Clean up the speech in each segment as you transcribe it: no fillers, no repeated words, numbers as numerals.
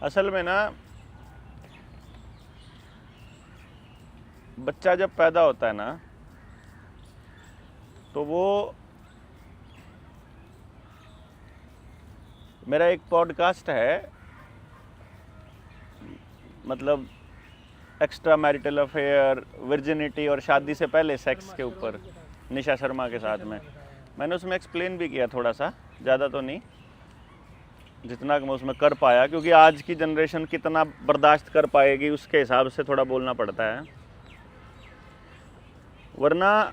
असल में ना बच्चा जब पैदा होता है ना तो वो, मेरा एक पॉडकास्ट है मतलब एक्स्ट्रा मैरिटल अफेयर, वर्जिनिटी और शादी से पहले सेक्स के ऊपर, निशा शर्मा के साथ में। मैंने उसमें एक्सप्लेन भी किया थोड़ा सा, ज़्यादा तो नहीं, जितना कि मैं उसमें कर पाया, क्योंकि आज की जनरेशन कितना बर्दाश्त कर पाएगी उसके हिसाब से थोड़ा बोलना पड़ता है। वरना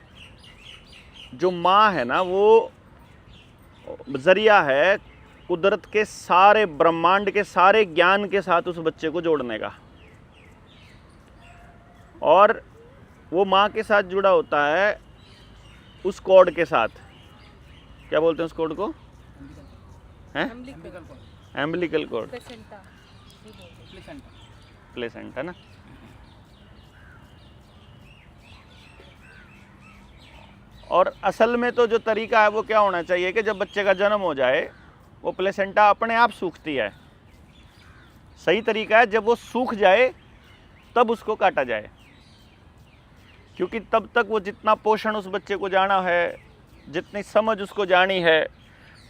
जो माँ है ना वो ज़रिया है कुदरत के सारे ब्रह्मांड के सारे ज्ञान के साथ उस बच्चे को जोड़ने का, और वो माँ के साथ जुड़ा होता है उस कॉर्ड के साथ। क्या बोलते हैं उस कॉर्ड को? हैं? एम्बिलिकल कॉर्ड, प्लेसेंटा ना। और असल में तो जो तरीका है वो क्या होना चाहिए कि जब बच्चे का जन्म हो जाए वो प्लेसेंटा अपने आप सूखती है। सही तरीका है जब वो सूख जाए तब उसको काटा जाए, क्योंकि तब तक वो जितना पोषण उस बच्चे को जाना है, जितनी समझ उसको जानी है,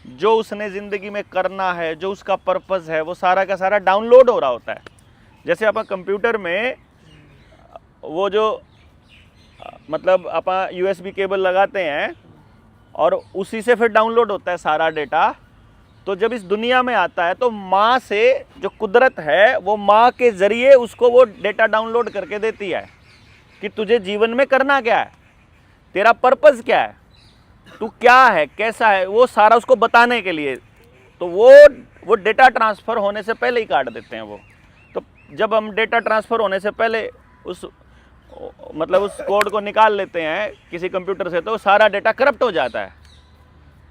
जो उसने ज़िंदगी में करना है, जो उसका पर्पज़ है, वो सारा का सारा डाउनलोड हो रहा होता है। जैसे आप कंप्यूटर में वो जो मतलब आप USB केबल लगाते हैं और उसी से फिर डाउनलोड होता है सारा डेटा। तो जब इस दुनिया में आता है तो माँ से जो कुदरत है वो माँ के ज़रिए उसको वो डेटा डाउनलोड करके देती है कि तुझे जीवन में करना क्या है, तेरा पर्पज़ क्या है, तू क्या है, कैसा है, वो सारा उसको बताने के लिए। तो वो डेटा ट्रांसफ़र होने से पहले ही काट देते हैं वो। तो जब हम डेटा ट्रांसफ़र होने से पहले उस कोड को निकाल लेते हैं किसी कंप्यूटर से, तो सारा डेटा करप्ट हो जाता है।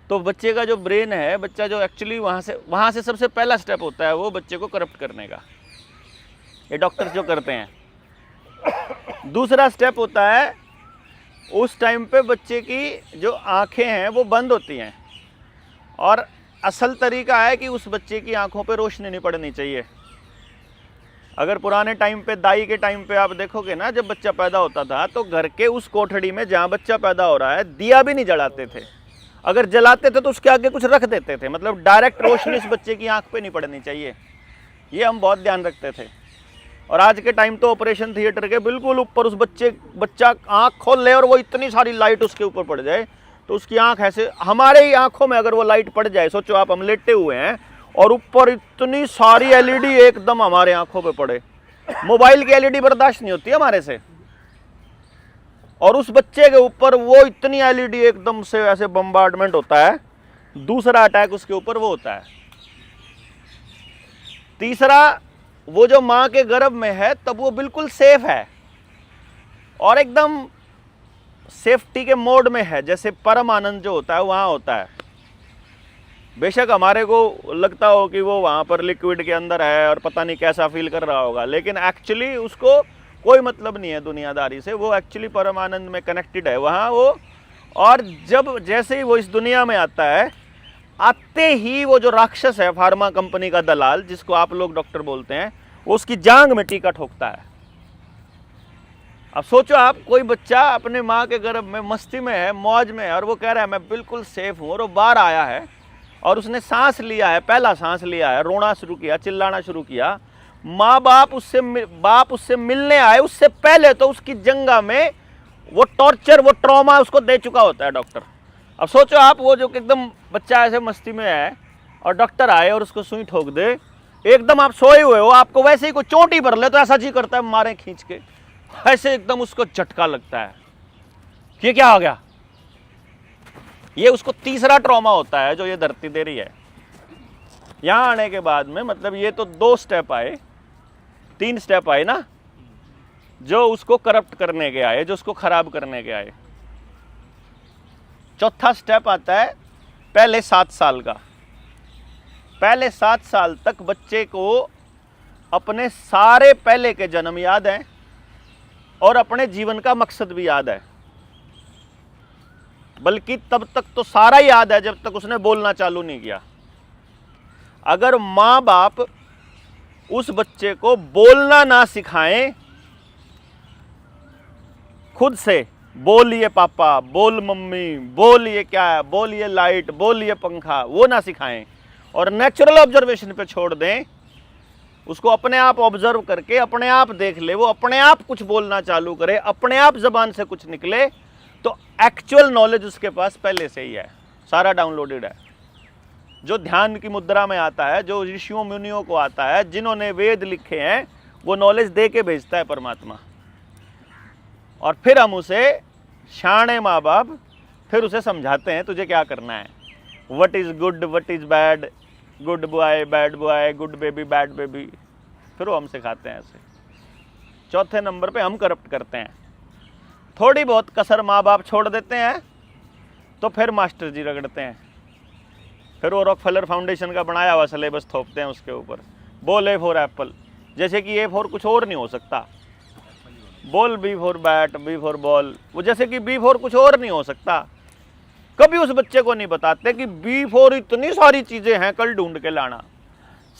तो बच्चे का जो ब्रेन है, बच्चा जो एक्चुअली वहाँ से सबसे पहला स्टेप होता है वो बच्चे को करप्ट करने का, ये डॉक्टर्स जो करते हैं। दूसरा स्टेप होता है उस टाइम पे बच्चे की जो आँखें हैं वो बंद होती हैं, और असल तरीका है कि उस बच्चे की आँखों पे रोशनी नहीं पड़नी चाहिए। अगर पुराने टाइम पे, दाई के टाइम पे आप देखोगे ना, जब बच्चा पैदा होता था तो घर के उस कोठड़ी में जहाँ बच्चा पैदा हो रहा है दिया भी नहीं जलाते थे। अगर जलाते थे तो उसके आगे कुछ रख देते थे, मतलब डायरेक्ट रोशनी उस बच्चे की आँख पे नहीं पड़नी चाहिए। ये हम बहुत ध्यान रखते थे। और आज के टाइम तो ऑपरेशन थिएटर के बिल्कुल ऊपर उस बच्चा आँख खोल ले और वो इतनी सारी लाइट उसके ऊपर पड़ जाए तो उसकी आँख ऐसे, हमारे ही आँखों में अगर वो लाइट पड़ जाए, सोचो आप, हम लेटे हुए हैं और ऊपर इतनी सारी LED एकदम हमारे आँखों पे पड़े। मोबाइल की LED बर्दाश्त नहीं होती हमारे से, और उस बच्चे के ऊपर वो इतनी LED एकदम से ऐसे बम्बार्डमेंट होता है। दूसरा अटैक उसके ऊपर वो होता है। तीसरा, वो जो माँ के गर्भ में है तब वो बिल्कुल सेफ है और एकदम सेफ्टी के मोड में है, जैसे परम आनंद जो होता है वहाँ होता है। बेशक हमारे को लगता हो कि वो वहाँ पर लिक्विड के अंदर है और पता नहीं कैसा फील कर रहा होगा, लेकिन एक्चुअली उसको कोई मतलब नहीं है दुनियादारी से, वो एक्चुअली परम आनंद में कनेक्टेड है वहाँ वो। और जब जैसे ही वो इस दुनिया में आता है, आते ही वो जो राक्षस है, फार्मा कंपनी का दलाल जिसको आप लोग डॉक्टर बोलते हैं, वो उसकी जांग में टीका ठोकता है। अब सोचो आप, कोई बच्चा अपने माँ के गर्भ में मस्ती में है, मौज में है, और वो कह रहा है मैं बिल्कुल सेफ हूँ, और वो बाहर आया है और उसने सांस लिया है, पहला सांस लिया है, रोना शुरू किया, चिल्लाना शुरू किया। माँ बाप उससे मिलने आए उससे पहले तो उसकी जंगा में वो टॉर्चर, वो ट्रॉमा उसको दे चुका होता है डॉक्टर। अब सोचो आप, वो जो एकदम बच्चा ऐसे मस्ती में है और डॉक्टर आए और उसको सुई ठोक दे, एकदम आप सोए हुए हो, आपको वैसे ही कोई चोटी भर ले तो ऐसा जी करता है मारे खींच के, ऐसे एकदम उसको झटका लगता है, ये क्या हो गया। ये उसको तीसरा ट्रॉमा होता है जो ये धरती दे रही है। यहां आने के बाद में, मतलब ये तो 2 स्टेप आए, 3 स्टेप आए ना, जो उसको करप्ट करने के आए, जो उसको खराब करने के आए। चौथा स्टेप आता है पहले 7 साल का। पहले 7 साल तक बच्चे को अपने सारे पहले के जन्म याद हैं और अपने जीवन का मकसद भी याद है, बल्कि तब तक तो सारा याद है जब तक उसने बोलना चालू नहीं किया। अगर माँ बाप उस बच्चे को बोलना ना सिखाएं, खुद से बोल ये पापा, बोल मम्मी, बोल ये क्या है, बोल ये लाइट, बोल ये पंखा, वो ना सिखाएं और नेचुरल ऑब्जर्वेशन पे छोड़ दें। उसको अपने आप ऑब्जर्व करके अपने आप देख ले, वो अपने आप कुछ बोलना चालू करे, अपने आप जबान से कुछ निकले, तो एक्चुअल नॉलेज उसके पास पहले से ही है, सारा डाउनलोडेड है। जो ध्यान की मुद्रा में आता है, जो ऋषियों मुनियों को आता है, जिन्होंने वेद लिखे हैं, वो नॉलेज दे के भेजता है परमात्मा। और फिर हम उसे शाणे माँ बाप फिर उसे समझाते हैं तुझे क्या करना है, what is good, what is bad, good boy, bad boy, good baby, bad baby, फिर वो हम सिखाते हैं ऐसे। चौथे नंबर पे हम करप्ट करते हैं। थोड़ी बहुत कसर माँ बाप छोड़ देते हैं तो फिर मास्टर जी रगड़ते हैं, फिर वो रॉकफेलर फाउंडेशन का बनाया हुआ सिलेबस थोपते हैं उसके ऊपर। बोल ए फॉर एप्पल, जैसे कि ए फॉर कुछ और नहीं हो सकता। बोल B for bat, B for ball, वो जैसे कि बी फॉर कुछ और नहीं हो सकता। कभी उस बच्चे को नहीं बताते कि बी फॉर इतनी सारी चीज़ें हैं, कल ढूंढ के लाना।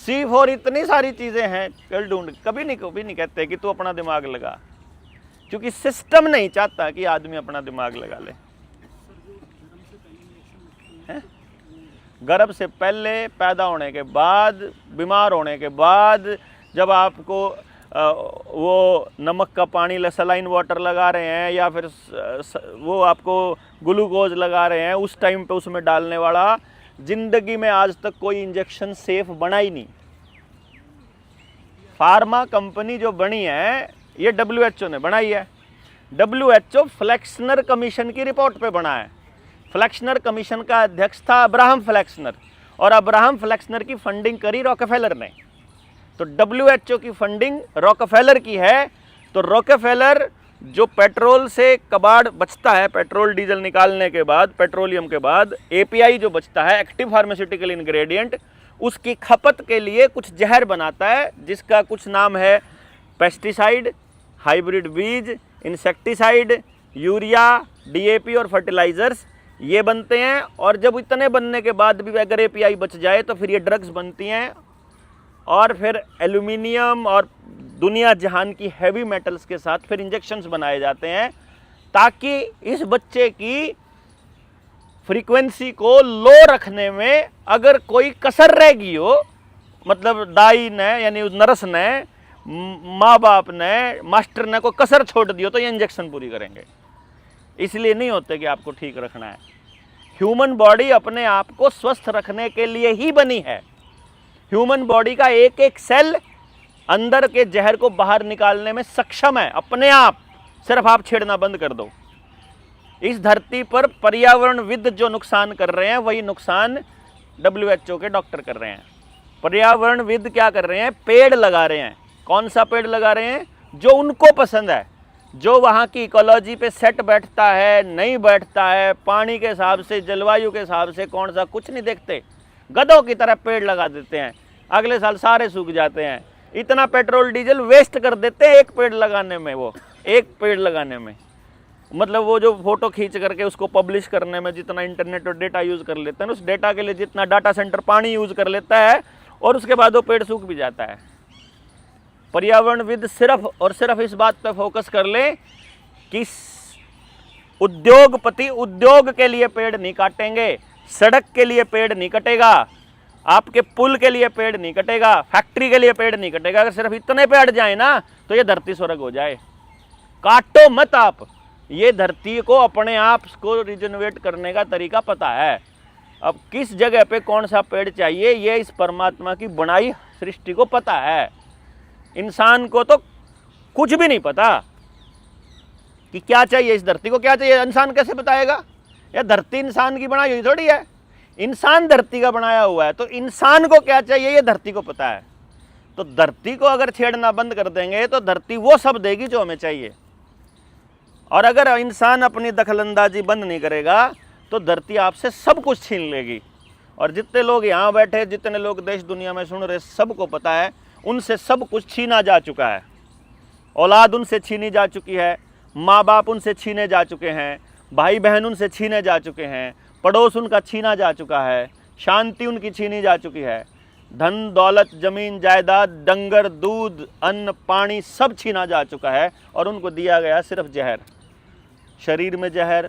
सी फॉर इतनी सारी चीज़ें हैं, कल ढूंढ, कभी नहीं कहते कि तू अपना दिमाग लगा, क्योंकि सिस्टम नहीं चाहता कि आदमी अपना दिमाग लगा ले। गर्भ से पहले, पैदा होने के बाद, बीमार होने के बाद, जब आपको वो नमक का पानी, सलाइन वाटर लगा रहे हैं या फिर वो आपको ग्लूकोज लगा रहे हैं, उस टाइम पे उसमें डालने वाला, जिंदगी में आज तक कोई इंजेक्शन सेफ बना ही नहीं। फार्मा कंपनी जो बनी है ये WHO ने बनाई है। WHO फ्लेक्सनर कमीशन की रिपोर्ट पे बना है। फ्लेक्सनर कमीशन का अध्यक्ष था अब्राहम फ्लेक्सनर, और अब्राहम फ्लेक्सनर की फंडिंग करी रॉकफेलर ने। तो WHO की फंडिंग रॉकफेलर की है। तो रॉकफेलर जो पेट्रोल से कबाड़ बचता है, पेट्रोल डीजल निकालने के बाद, पेट्रोलियम के बाद API जो बचता है, एक्टिव फार्मास्यूटिकल इंग्रेडिएंट, उसकी खपत के लिए कुछ जहर बनाता है जिसका कुछ नाम है पेस्टिसाइड, हाइब्रिड बीज, इंसेक्टिसाइड, यूरिया, DAP और फर्टिलाइजर्स, ये बनते हैं। और जब इतने बनने के बाद भी अगर API बच जाए तो फिर ये ड्रग्स बनती हैं, और फिर एल्यूमिनियम और दुनिया जहान की हैवी मेटल्स के साथ फिर इंजेक्शंस बनाए जाते हैं, ताकि इस बच्चे की फ्रीक्वेंसी को लो रखने में अगर कोई कसर रह गई हो, मतलब दाई ने यानी उस नर्स ने, माँ बाप ने, मास्टर ने कोई कसर छोड़ दी हो, तो ये इंजेक्शन पूरी करेंगे। इसलिए नहीं होते कि आपको ठीक रखना है। ह्यूमन बॉडी अपने आप को स्वस्थ रखने के लिए ही बनी है। ह्यूमन बॉडी का एक एक सेल अंदर के जहर को बाहर निकालने में सक्षम है अपने आप, सिर्फ आप छेड़ना बंद कर दो। इस धरती पर पर्यावरणविद जो नुकसान कर रहे हैं वही नुकसान WHO के डॉक्टर कर रहे हैं। पर्यावरणविद क्या कर रहे हैं? पेड़ लगा रहे हैं। कौन सा पेड़ लगा रहे हैं? जो उनको पसंद है, जो वहाँ की इकोलॉजी पे सेट बैठता है, नहीं बैठता है, पानी के हिसाब से, जलवायु के हिसाब से, कौन सा, कुछ नहीं देखते, गधों की तरह पेड़ लगा देते हैं। अगले साल सारे सूख जाते हैं। इतना पेट्रोल डीजल वेस्ट कर देते हैं एक पेड़ लगाने में, वो एक पेड़ लगाने में, मतलब वो जो फोटो खींच करके उसको पब्लिश करने में जितना इंटरनेट और डेटा यूज़ कर लेते हैं, उस डेटा के लिए जितना डाटा सेंटर पानी यूज़ कर लेता है, और उसके बाद वो पेड़ सूख भी जाता है। पर्यावरणविद सिर्फ और सिर्फ इस बात पर फोकस कर ले कि उद्योगपति उद्योग के लिए पेड़ नहीं काटेंगे, सड़क के लिए पेड़ नहीं कटेगा, आपके पुल के लिए पेड़ नहीं कटेगा, फैक्ट्री के लिए पेड़ नहीं कटेगा। अगर सिर्फ इतने पे अट जाए ना तो ये धरती स्वर्ग हो जाए। काटो मत आप, ये धरती को अपने आप को रिजनरेट करने का तरीका पता है। अब किस जगह पे कौन सा पेड़ चाहिए ये इस परमात्मा की बनाई सृष्टि को पता है। इंसान को तो कुछ भी नहीं पता कि क्या चाहिए, इस धरती को क्या चाहिए। इंसान कैसे बताएगा? या धरती इंसान की बनाई हुई थोड़ी है, इंसान धरती का बनाया हुआ है। तो इंसान को क्या चाहिए ये धरती को पता है। तो धरती को अगर छेड़ना बंद कर देंगे तो धरती वो सब देगी जो हमें चाहिए। और अगर इंसान अपनी दखलंदाजी बंद नहीं करेगा तो धरती आपसे सब कुछ छीन लेगी। और जितने लोग यहाँ बैठे, जितने लोग देश दुनिया में सुन रहे, सबको पता है उनसे सब कुछ छीना जा चुका है। औलाद उनसे छीनी जा चुकी है, माँ बाप उनसे छीने जा चुके हैं, भाई बहन उनसे छीने जा चुके हैं, पड़ोस उनका छीना जा चुका है, शांति उनकी छीनी जा चुकी है। धन दौलत जमीन जायदाद डंगर दूध अन्न पानी सब छीना जा चुका है और उनको दिया गया सिर्फ जहर। शरीर में जहर,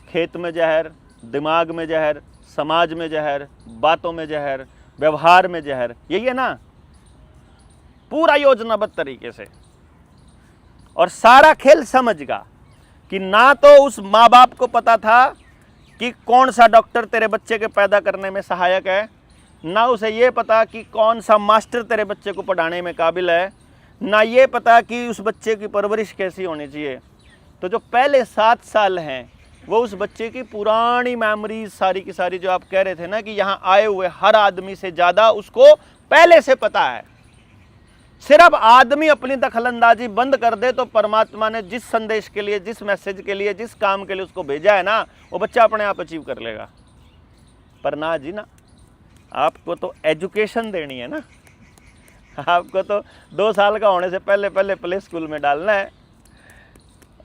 खेत में जहर, दिमाग में जहर, समाज में जहर, बातों में जहर, व्यवहार में जहर। यही है ना, पूरा योजनाबद्ध तरीके से। और सारा खेल समझगा कि ना तो उस माँ बाप को पता था कि कौन सा डॉक्टर तेरे बच्चे के पैदा करने में सहायक है, ना उसे ये पता कि कौन सा मास्टर तेरे बच्चे को पढ़ाने में काबिल है, ना ये पता कि उस बच्चे की परवरिश कैसी होनी चाहिए। तो जो पहले 7 साल हैं वो उस बच्चे की पुरानी मेमोरीज सारी की सारी, जो आप कह रहे थे ना कि यहाँ आए हुए हर आदमी से ज़्यादा उसको पहले से पता है। सिर्फ आदमी अपनी दखलंदाजी बंद कर दे तो परमात्मा ने जिस संदेश के लिए, जिस मैसेज के लिए, जिस काम के लिए उसको भेजा है ना, वो बच्चा अपने आप अचीव कर लेगा। पर ना जी ना, आपको तो एजुकेशन देनी है ना, आपको तो 2 साल का होने से पहले पहले प्ले स्कूल में डालना है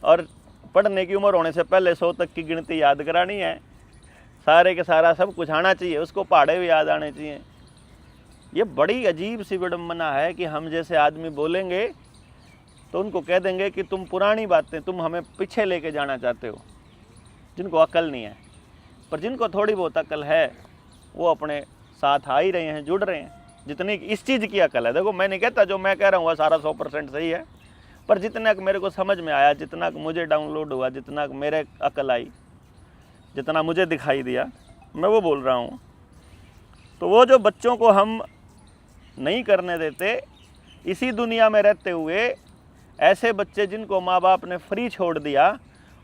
और पढ़ने की उम्र होने से पहले 100 तक की गिनती याद करानी है। सारे के सारा सब कुछ आना चाहिए, उसको पहाड़े भी याद आने चाहिए। ये बड़ी अजीब सी विडम्बना है कि हम जैसे आदमी बोलेंगे तो उनको कह देंगे कि तुम पुरानी बातें, तुम हमें पीछे लेके जाना चाहते हो, जिनको अकल नहीं है। पर जिनको थोड़ी बहुत अकल है वो अपने साथ आ ही रहे हैं, जुड़ रहे हैं। जितनी इस चीज़ की अकल है, देखो मैं नहीं कहता जो मैं कह रहा हूँ वह सारा 100% सही है, पर जितना मेरे को समझ में आया, जितना मुझे डाउनलोड हुआ, जितना मेरे अकल आई, जितना मुझे दिखाई दिया, मैं वो बोल रहा हूँ। तो वो जो बच्चों को हम नहीं करने देते, इसी दुनिया में रहते हुए ऐसे बच्चे जिनको माँ बाप ने फ्री छोड़ दिया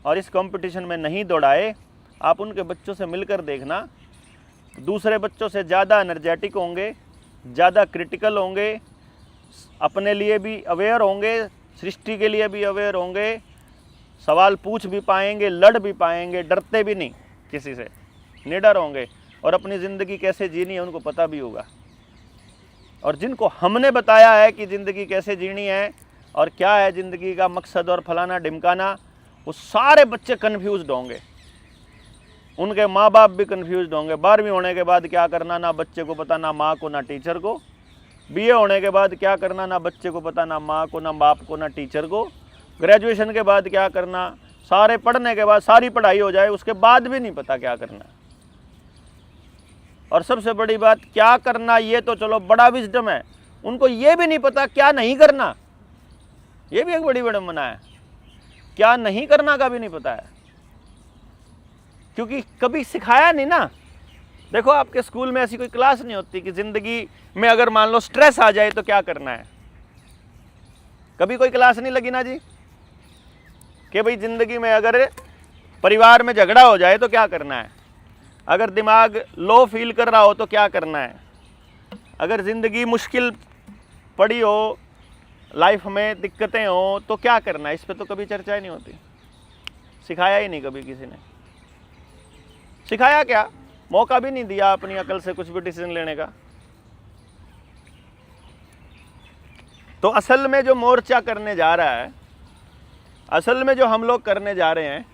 और इस कंपटीशन में नहीं दौड़ाए, आप उनके बच्चों से मिलकर देखना, दूसरे बच्चों से ज़्यादा एनर्जेटिक होंगे, ज़्यादा क्रिटिकल होंगे, अपने लिए भी अवेयर होंगे, सृष्टि के लिए भी अवेयर होंगे, सवाल पूछ भी पाएंगे, लड़ भी पाएंगे, डरते भी नहीं किसी से, निडर होंगे और अपनी ज़िंदगी कैसे जीनी है उनको पता भी होगा। और जिनको हमने बताया है कि ज़िंदगी कैसे जीनी है और क्या है ज़िंदगी का मकसद और फलाना ढिमकाना, वो सारे बच्चे कन्फ्यूज़्ड होंगे, उनके माँ बाप भी कन्फ्यूज़्ड होंगे। 12वीं होने के बाद क्या करना ना बच्चे को पता, ना माँ को ना टीचर को। BA होने के बाद क्या करना ना बच्चे को पता, ना माँ को ना बाप को ना टीचर को। ग्रेजुएशन के बाद क्या करना, सारे पढ़ने के बाद सारी पढ़ाई हो जाए उसके बाद भी नहीं पता क्या करना। और सबसे बड़ी बात, क्या करना ये तो चलो बड़ा विजडम है, उनको ये भी नहीं पता क्या नहीं करना। ये भी एक बड़ी विडंबना है, क्या नहीं करना का भी नहीं पता है, क्योंकि कभी सिखाया नहीं ना। देखो आपके स्कूल में ऐसी कोई क्लास नहीं होती कि ज़िंदगी में अगर मान लो स्ट्रेस आ जाए तो क्या करना है। कभी कोई क्लास नहीं लगी ना जी कि भाई ज़िंदगी में अगर परिवार में झगड़ा हो जाए तो क्या करना है, अगर दिमाग लो फील कर रहा हो तो क्या करना है, अगर ज़िंदगी मुश्किल पड़ी हो, लाइफ में दिक्कतें हो तो क्या करना है। इस पे तो कभी चर्चा ही नहीं होती, सिखाया ही नहीं कभी किसी ने। सिखाया क्या, मौका भी नहीं दिया अपनी अकल से कुछ भी डिसीजन लेने का। तो असल में जो मोर्चा करने जा रहा है, असल में जो हम लोग करने जा रहे हैं,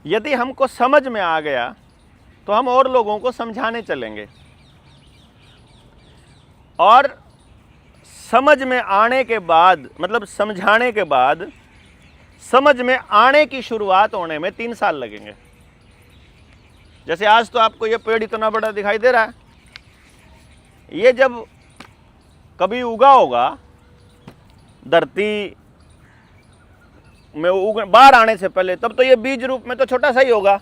यदि हमको समझ में आ गया तो हम और लोगों को समझाने चलेंगे। और समझ में आने के बाद, मतलब समझाने के बाद समझ में आने की शुरुआत होने में 3 साल लगेंगे। जैसे आज तो आपको ये पेड़ इतना बड़ा दिखाई दे रहा है, ये जब कभी उगा होगा धरती में बाहर आने से पहले, तब तो ये बीज रूप में तो छोटा सा ही होगा।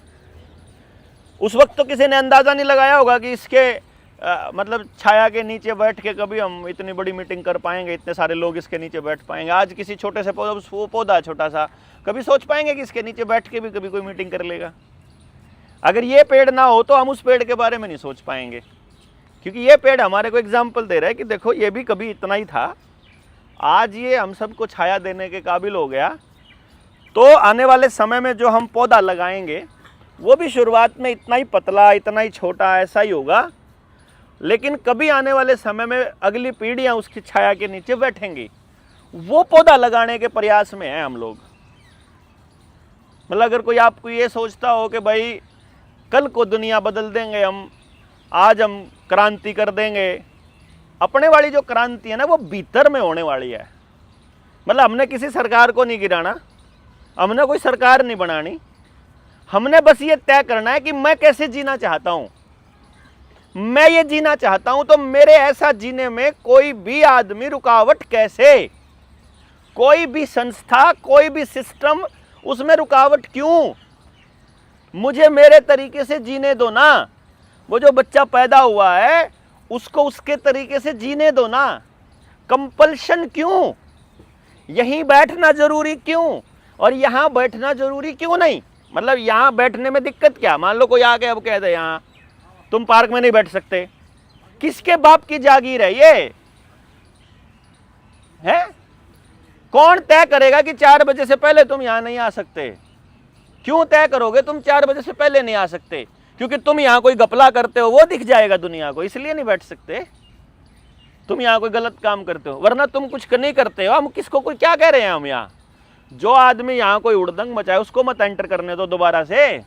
उस वक्त तो किसी ने अंदाज़ा नहीं लगाया होगा कि इसके मतलब छाया के नीचे बैठ के कभी हम इतनी बड़ी मीटिंग कर पाएंगे, इतने सारे लोग इसके नीचे बैठ पाएंगे। आज किसी छोटे से पौधा छोटा सा, कभी सोच पाएंगे कि इसके नीचे बैठ के भी कभी कोई मीटिंग कर लेगा। अगर ये पेड़ ना हो तो हम उस पेड़ के बारे में नहीं सोच पाएंगे, क्योंकि ये पेड़ हमारे को एग्जाम्पल दे रहा है कि देखो ये भी कभी इतना ही था, आज ये हम सबको छाया देने के काबिल हो गया। तो आने वाले समय में जो हम पौधा लगाएंगे वो भी शुरुआत में इतना ही पतला, इतना ही छोटा, ऐसा ही होगा, लेकिन कभी आने वाले समय में अगली पीढ़ियां उसकी छाया के नीचे बैठेंगी। वो पौधा लगाने के प्रयास में हैं हम लोग। मतलब अगर कोई आपको ये सोचता हो कि भाई कल को दुनिया बदल देंगे हम, आज हम क्रांति कर देंगे। अपने वाली जो क्रांति है ना वो भीतर में होने वाली है। मतलब हमने किसी सरकार को नहीं गिराना, हमने कोई सरकार नहीं बनानी, हमने बस ये तय करना है कि मैं कैसे जीना चाहता हूं। मैं ये जीना चाहता हूं तो मेरे ऐसा जीने में कोई भी आदमी रुकावट कैसे, कोई भी संस्था, कोई भी सिस्टम उसमें रुकावट क्यों। मुझे मेरे तरीके से जीने दो ना। वो जो बच्चा पैदा हुआ है उसको उसके तरीके से जीने दो ना। कंपल्शन क्यों, यहीं बैठना जरूरी क्यों और यहां बैठना जरूरी क्यों नहीं। मतलब यहां बैठने में दिक्कत क्या। मान लो कोई आके अब कह दे यहां तुम पार्क में नहीं बैठ सकते, किसके बाप की जागीर है ये है? कौन तय करेगा कि 4 बजे से पहले तुम यहां नहीं आ सकते? क्यों तय करोगे तुम 4 बजे से पहले नहीं आ सकते? क्योंकि तुम यहां कोई घपला करते हो, वो दिख जाएगा दुनिया को, इसलिए नहीं बैठ सकते। तुम यहां कोई गलत काम करते हो, वरना तुम कुछ नहीं करते हो। हम किसको कोई क्या कह रहे हैं हम यहां? जो आदमी यहां कोई उड़दंग मचाए उसको मत एंटर करने दो दोबारा से।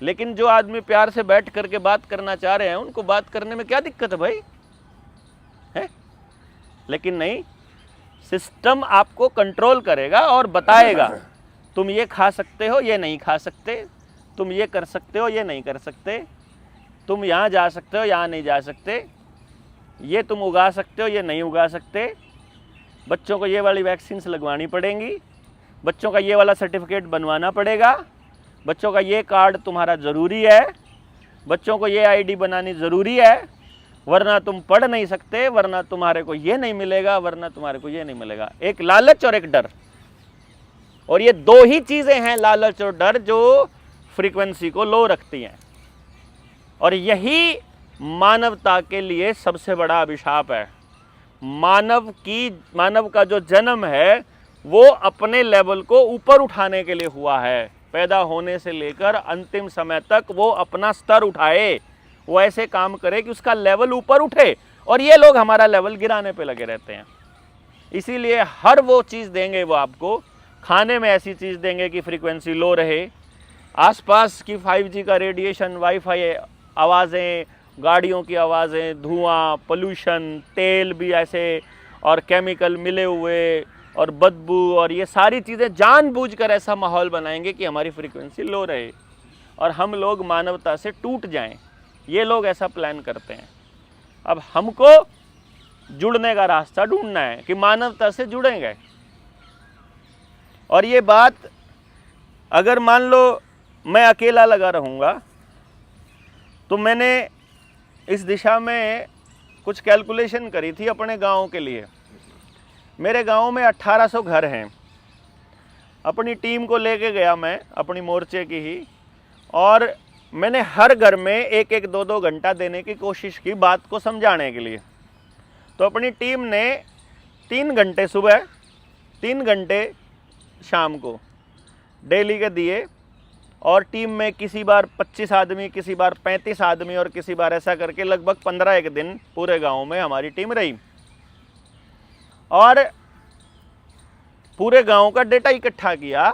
लेकिन जो आदमी प्यार से बैठ करके बात करना चाह रहे हैं उनको बात करने में क्या दिक्कत है भाई, है? लेकिन नहीं, सिस्टम आपको कंट्रोल करेगा और बताएगा तुम ये खा सकते हो, ये नहीं खा सकते, तुम ये कर सकते हो, ये नहीं कर सकते, तुम यहाँ जा सकते हो, यहाँ नहीं जा सकते, ये तुम उगा सकते हो, ये नहीं उगा सकते, बच्चों को ये वाली वैक्सीन्स लगवानी पड़ेंगी, बच्चों का ये वाला सर्टिफिकेट बनवाना पड़ेगा, बच्चों का ये कार्ड तुम्हारा ज़रूरी है, बच्चों को ये आईडी बनानी ज़रूरी है, वरना तुम पढ़ नहीं सकते, वरना तुम्हारे को ये नहीं मिलेगा, वरना तुम्हारे को ये नहीं मिलेगा। एक लालच और एक डर, और ये 2 ही चीज़ें हैं, लालच और डर, जो फ्रीक्वेंसी को लो रखती हैं। और यही मानवता के लिए सबसे बड़ा अभिशाप है। मानव का जो जन्म है वो अपने लेवल को ऊपर उठाने के लिए हुआ है। पैदा होने से लेकर अंतिम समय तक वो अपना स्तर उठाए, वो ऐसे काम करे कि उसका लेवल ऊपर उठे। और ये लोग हमारा लेवल गिराने पे लगे रहते हैं। इसीलिए हर वो चीज़ देंगे वो आपको, खाने में ऐसी चीज़ देंगे कि फ्रीक्वेंसी लो रहे, आसपास की 5G का रेडिएशन, वाईफाई आवाज़ें, गाड़ियों की आवाज़ें, धुआं, पोल्यूशन, तेल भी ऐसे और केमिकल मिले हुए और बदबू, और ये सारी चीज़ें जानबूझकर ऐसा माहौल बनाएंगे कि हमारी फ्रीक्वेंसी लो रहे और हम लोग मानवता से टूट जाएं। ये लोग ऐसा प्लान करते हैं। अब हमको जुड़ने का रास्ता ढूंढना है कि मानवता से जुड़ेंगे। और ये बात अगर मान लो मैं अकेला लगा रहूँगा, तो मैंने इस दिशा में कुछ कैलकुलेशन करी थी अपने गांव के लिए। मेरे गांव में 1800 घर हैं। अपनी टीम को लेके गया मैं, अपनी मोर्चे की ही, और मैंने हर घर में 1-1, 2-2 घंटा देने की कोशिश की बात को समझाने के लिए। तो अपनी टीम ने 3 घंटे सुबह, 3 घंटे शाम को डेली के दिए, और टीम में किसी बार 25 आदमी, किसी बार 35 आदमी, और किसी बार ऐसा करके लगभग 15 दिन पूरे गांव में हमारी टीम रही। और पूरे गांव का डेटा इकट्ठा किया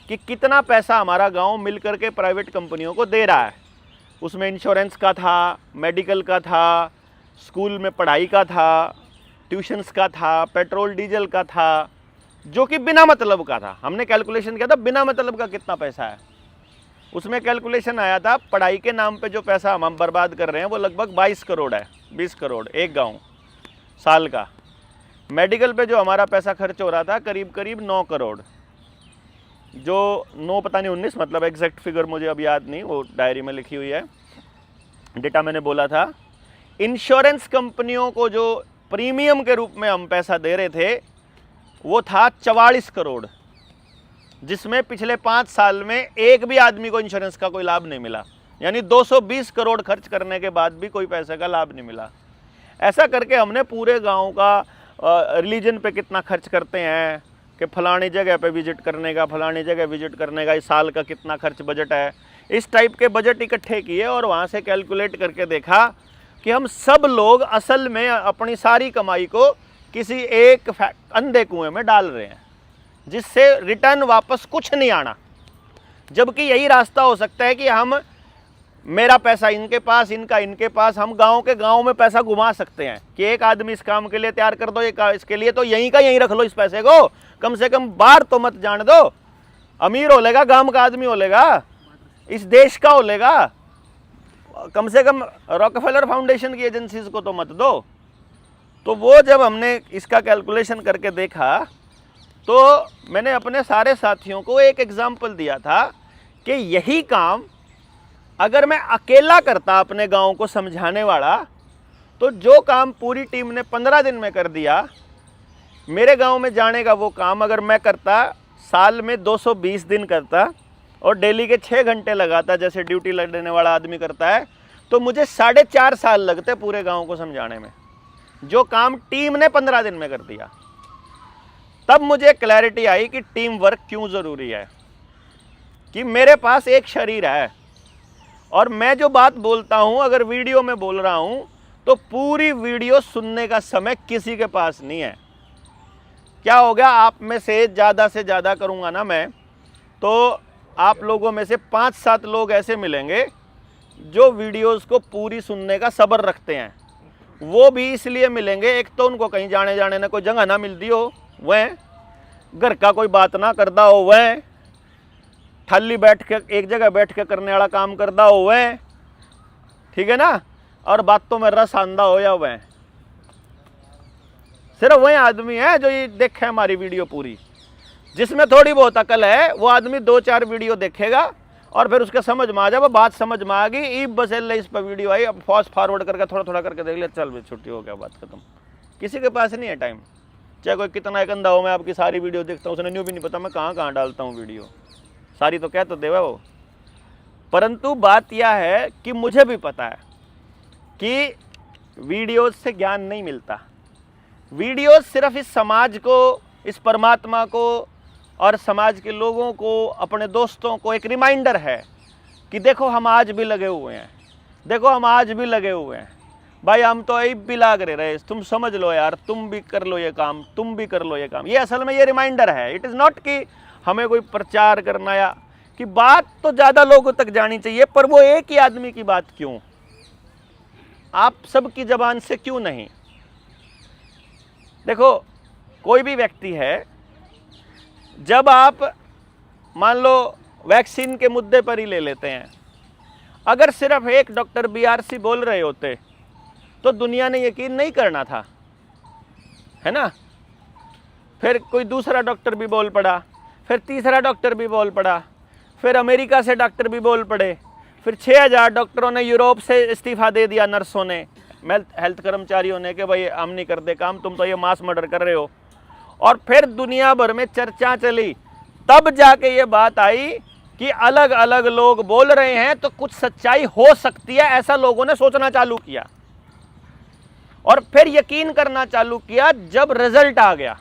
कि कितना पैसा हमारा गांव मिलकर के प्राइवेट कंपनियों को दे रहा है। उसमें इंश्योरेंस का था, मेडिकल का था, स्कूल में पढ़ाई का था, ट्यूशन्स का था, पेट्रोल डीजल का था, जो कि बिना मतलब का था। हमने कैलकुलेशन किया था बिना मतलब का कितना पैसा है। उसमें कैलकुलेशन आया था पढ़ाई के नाम पे जो पैसा हम बर्बाद कर रहे हैं वो लगभग 22 करोड़ है, 20 करोड़ एक गांव साल का। मेडिकल पे जो हमारा पैसा खर्च हो रहा था करीब 9 करोड़, जो 9 पता नहीं 19, मतलब एग्जैक्ट फिगर मुझे अब याद नहीं, वो डायरी में लिखी हुई है, डेटा मैंने बोला था। इंश्योरेंस कंपनियों को जो प्रीमियम के रूप में हम पैसा दे रहे थे वो था 44 करोड़, जिसमें पिछले 5 साल में एक भी आदमी को इंश्योरेंस का कोई लाभ नहीं मिला। यानी 220 करोड़ खर्च करने के बाद भी कोई पैसे का लाभ नहीं मिला। ऐसा करके हमने पूरे गांव का रिलीजन पे कितना खर्च करते हैं कि फलानी जगह पे विजिट करने का, फलानी जगह विजिट करने का, इस साल का कितना खर्च बजट है, इस टाइप के बजट इकट्ठे किए और वहाँ से कैलकुलेट करके देखा कि हम सब लोग असल में अपनी सारी कमाई को किसी एक अंधे कुएं में डाल रहे हैं, जिससे रिटर्न वापस कुछ नहीं आना। जबकि यही रास्ता हो सकता है कि हम मेरा पैसा इनके पास, इनका इनके पास, हम गांव के गांव में पैसा घुमा सकते हैं कि एक आदमी इस काम के लिए तैयार कर दो, इसके लिए तो यहीं का यहीं रख लो, इस पैसे को कम से कम बाहर तो मत जान दो। अमीर हो लेगा, गांव का आदमी हो लेगा, इस देश का हो लेगा, कम से कम रॉकफेलर फाउंडेशन की एजेंसीज को तो मत दो। तो वो जब हमने इसका कैलकुलेशन करके देखा तो मैंने अपने सारे साथियों को एक एग्जाम्पल दिया था कि यही काम अगर मैं अकेला करता अपने गांव को समझाने वाला, तो जो काम पूरी टीम ने 15 दिन में कर दिया, मेरे गांव में जाने का वो काम अगर मैं करता साल में 220 दिन करता और डेली के 6 घंटे लगाता जैसे ड्यूटी लगने वाला आदमी करता है, तो मुझे 4.5 साल लगते पूरे गांव को समझाने में, जो काम टीम ने 15 दिन में कर दिया। तब मुझे क्लैरिटी आई कि टीम वर्क क्यों ज़रूरी है, कि मेरे पास एक शरीर है और मैं जो बात बोलता हूं अगर वीडियो में बोल रहा हूं तो पूरी वीडियो सुनने का समय किसी के पास नहीं है। क्या हो गया, आप में से ज़्यादा करूंगा ना मैं, तो आप लोगों में से 5-7 लोग ऐसे मिलेंगे जो वीडियोस को पूरी सुनने का सब्र रखते हैं। वो भी इसलिए मिलेंगे, एक तो उनको कहीं जाने ना कोई जगह ना मिलती हो, वह घर का कोई बात ना करता हो, वह थाली बैठ के एक जगह बैठ के करने वाला काम करता हो, वह ठीक है ना, और बातों में रस आंदा हो या वह सिर्फ वही आदमी है जो ये देखे हमारी वीडियो पूरी। जिसमें थोड़ी बहुत अकल है वो आदमी 2-4 वीडियो देखेगा और फिर उसके समझ में आ जाए, बात समझ में आ गई, ई बस इस पर वीडियो आई, अब फास्ट फॉरवर्ड करके थोड़ा करके देख लिया, चल भाई छुट्टी हो गया, बात खत्म। किसी के पास नहीं है टाइम, चाहे कोई कितना एक अंधा हो, मैं आपकी सारी वीडियो देखता हूँ, उसने न्यू भी नहीं पता मैं कहाँ डालता हूँ वीडियो, सारी तो कह तो देवा वो। परंतु बात यह है कि मुझे भी पता है कि वीडियो से ज्ञान नहीं मिलता। वीडियो सिर्फ इस समाज को, इस परमात्मा को और समाज के लोगों को, अपने दोस्तों को एक रिमाइंडर है कि देखो हम आज भी लगे हुए हैं, देखो हम आज भी लगे हुए हैं भाई, हम तो अब भी लाग रहे, तुम समझ लो यार, तुम भी कर लो ये काम, तुम भी कर लो ये काम। ये असल में ये रिमाइंडर है। इट इज़ नॉट कि हमें कोई प्रचार करना या कि बात तो ज़्यादा लोगों तक जानी चाहिए, पर वो एक ही आदमी की बात क्यों, आप सबकी ज़बान से क्यों नहीं। देखो कोई भी व्यक्ति है, जब आप मान लो वैक्सीन के मुद्दे पर ही ले लेते हैं, अगर सिर्फ एक डॉक्टर BRC बोल रहे होते तो दुनिया ने यकीन नहीं करना था, है ना। फिर कोई दूसरा डॉक्टर भी बोल पड़ा, फिर तीसरा डॉक्टर भी बोल पड़ा, फिर अमेरिका से डॉक्टर भी बोल पड़े, फिर 6000 डॉक्टरों ने यूरोप से इस्तीफ़ा दे दिया, नर्सों ने, हेल्थ कर्मचारियों ने, कि भाई हम नहीं करते काम, तुम तो ये मास मर्डर कर रहे हो। और फिर दुनिया भर में चर्चा चली, तब जाके ये बात आई कि अलग अलग लोग बोल रहे हैं तो कुछ सच्चाई हो सकती है, ऐसा लोगों ने सोचना चालू किया और फिर यकीन करना चालू किया जब रिजल्ट आ गया,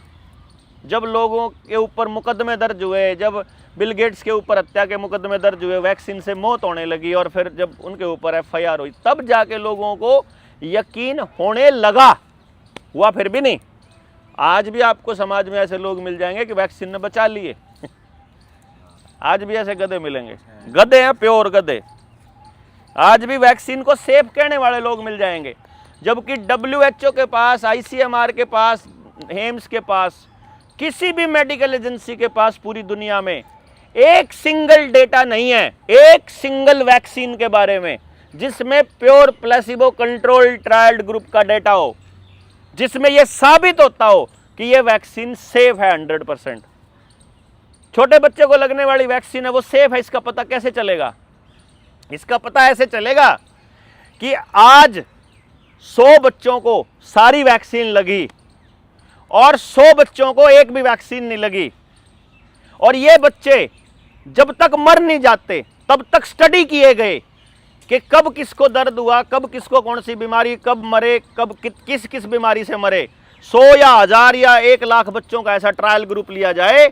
जब लोगों के ऊपर मुकदमे दर्ज हुए, जब बिल गेट्स के ऊपर हत्या के मुकदमे दर्ज हुए, वैक्सीन से मौत होने लगी और फिर जब उनके ऊपर FIR हुई, तब जाके लोगों को यकीन होने लगा। हुआ फिर भी नहीं। आज भी आपको समाज में ऐसे लोग मिल जाएंगे कि वैक्सीन ने बचा लिए आज भी ऐसे गधे मिलेंगे, गधे हैं, प्योर गधे। आज भी वैक्सीन को सेफ कहने वाले लोग मिल जाएंगे, जबकि WHO के पास, ICMR के पास, एम्स के पास, किसी भी मेडिकल एजेंसी के पास पूरी दुनिया में एक सिंगल डेटा नहीं है, एक सिंगल वैक्सीन के बारे में जिसमें pure placebo control trialled group का डेटा हो, जिसमें यह साबित होता हो कि यह वैक्सीन सेफ है 100%। छोटे बच्चे को लगने वाली वैक्सीन है, वो सेफ है, इसका पता कैसे चलेगा? इसका पता ऐसे चलेगा कि आज 100 बच्चों को सारी वैक्सीन लगी और 100 बच्चों को एक भी वैक्सीन नहीं लगी, और ये बच्चे जब तक मर नहीं जाते तब तक स्टडी किए गए कि कब किसको दर्द हुआ, कब किसको कौन सी बीमारी, कब मरे, कब किस किस बीमारी से मरे। 100 या 1000 या 1 लाख बच्चों का ऐसा ट्रायल ग्रुप लिया जाए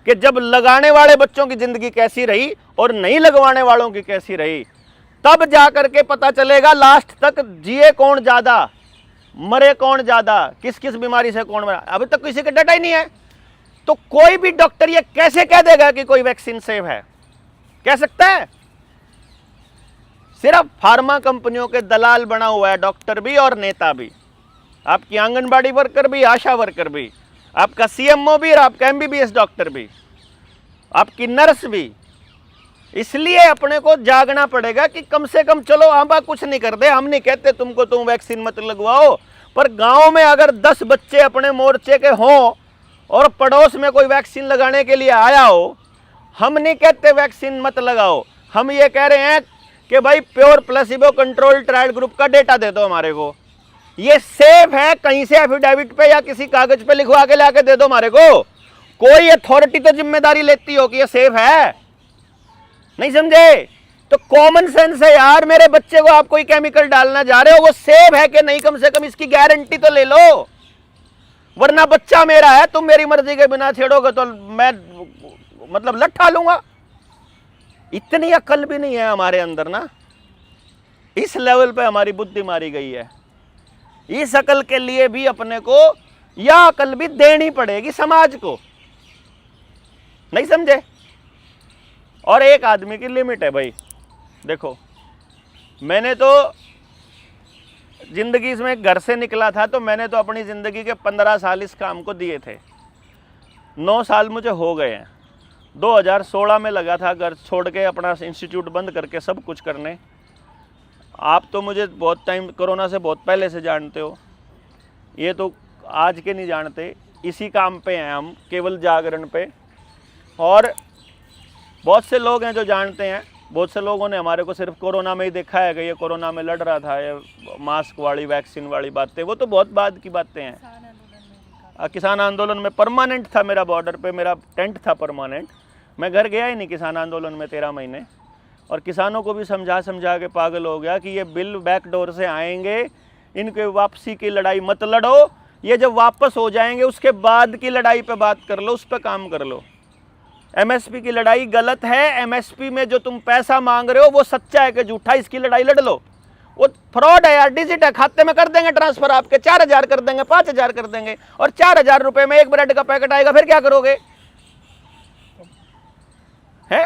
कि जब लगाने वाले बच्चों की जिंदगी कैसी रही और नहीं लगवाने वालों की कैसी रही, तब जाकर के पता चलेगा लास्ट तक जिए कौन ज्यादा, मरे कौन ज्यादा, किस किस बीमारी से कौन मरा। अभी तक किसी का डाटा ही नहीं है। तो कोई भी डॉक्टर ये कैसे कह देगा कि कोई वैक्सीन सेफ है? कह सकता है? सिर्फ फार्मा कंपनियों के दलाल बना हुआ है डॉक्टर भी और नेता भी, आपकी आंगनबाड़ी वर्कर भी, आशा वर्कर भी, आपका सीएमओ भी और आपका एमबीबीएस डॉक्टर भी, आपकी नर्स भी। इसलिए अपने को जागना पड़ेगा कि कम से कम चलो हम कुछ नहीं करते, हम नहीं कहते तुमको तुम वैक्सीन मत लगवाओ, पर गांव में अगर 10 बच्चे अपने मोर्चे के हों और पड़ोस में कोई वैक्सीन लगाने के लिए आया हो, हम नहीं कहते वैक्सीन मत लगाओ, हम ये कह रहे हैं कि भाई pure placebo control trial group का डेटा दे दो हमारे को, ये सेफ है, कहीं से एफिडेविट पे या किसी कागज पे लिखवा के लाके दे दो हमारे को। कोई अथॉरिटी तो जिम्मेदारी लेती हो कि ये सेफ है, नहीं समझे? तो कॉमन सेंस है यार, मेरे बच्चे को आप कोई केमिकल डालना जा रहे हो, वो सेफ है कि नहीं, कम से कम इसकी गारंटी तो ले लो, वरना बच्चा मेरा है, तुम मेरी मर्जी के बिना छेड़ोगे तो मैं मतलब लट्ठा लूंगा। इतनी अक्ल भी नहीं है हमारे अंदर ना, इस लेवल पे हमारी बुद्धि मारी गई है। इस अकल के लिए भी अपने को यह अकल भी देनी पड़ेगी समाज को, नहीं समझे? और एक आदमी की लिमिट है भाई। देखो मैंने तो जिंदगी में घर से निकला था तो मैंने तो अपनी ज़िंदगी के 15 साल इस काम को दिए थे, 9 साल मुझे हो गए हैं। 2016 में लगा था घर छोड़ के, अपना इंस्टीट्यूट बंद करके सब कुछ करने। आप तो मुझे बहुत टाइम, कोरोना से बहुत पहले से जानते हो, ये तो आज के नहीं जानते, इसी काम पे हैं हम, केवल जागरण पे। और बहुत से लोग हैं जो जानते हैं, बहुत से लोगों ने हमारे को सिर्फ कोरोना में ही देखा है कि ये कोरोना में लड़ रहा था, ये मास्क वाली वैक्सीन वाली बातें, वो तो बहुत बाद की बातें हैं। किसान आंदोलन में परमानेंट था मेरा, बॉर्डर पे मेरा टेंट था परमानेंट, मैं घर गया ही नहीं किसान आंदोलन में 13 महीने। और किसानों को भी समझा समझा के पागल हो गया कि ये बिल बैक डोर से आएंगे, इनके वापसी की लड़ाई मत लड़ो, ये जब वापस हो जाएंगे उसके बाद की लड़ाई पे बात कर लो, उस पर काम कर लो। एमएसपी की लड़ाई गलत है, एमएसपी में जो तुम पैसा मांग रहे हो वो सच्चा है कि झूठा, इसकी लड़ाई लड़ लो। वो फ्रॉड है यार, डिजिट है, खाते में कर देंगे ट्रांसफर, आपके 4000 कर देंगे, 5000 कर देंगे, और 4000 रुपए में एक ब्रेड का पैकेट आएगा, फिर क्या करोगे? हैं?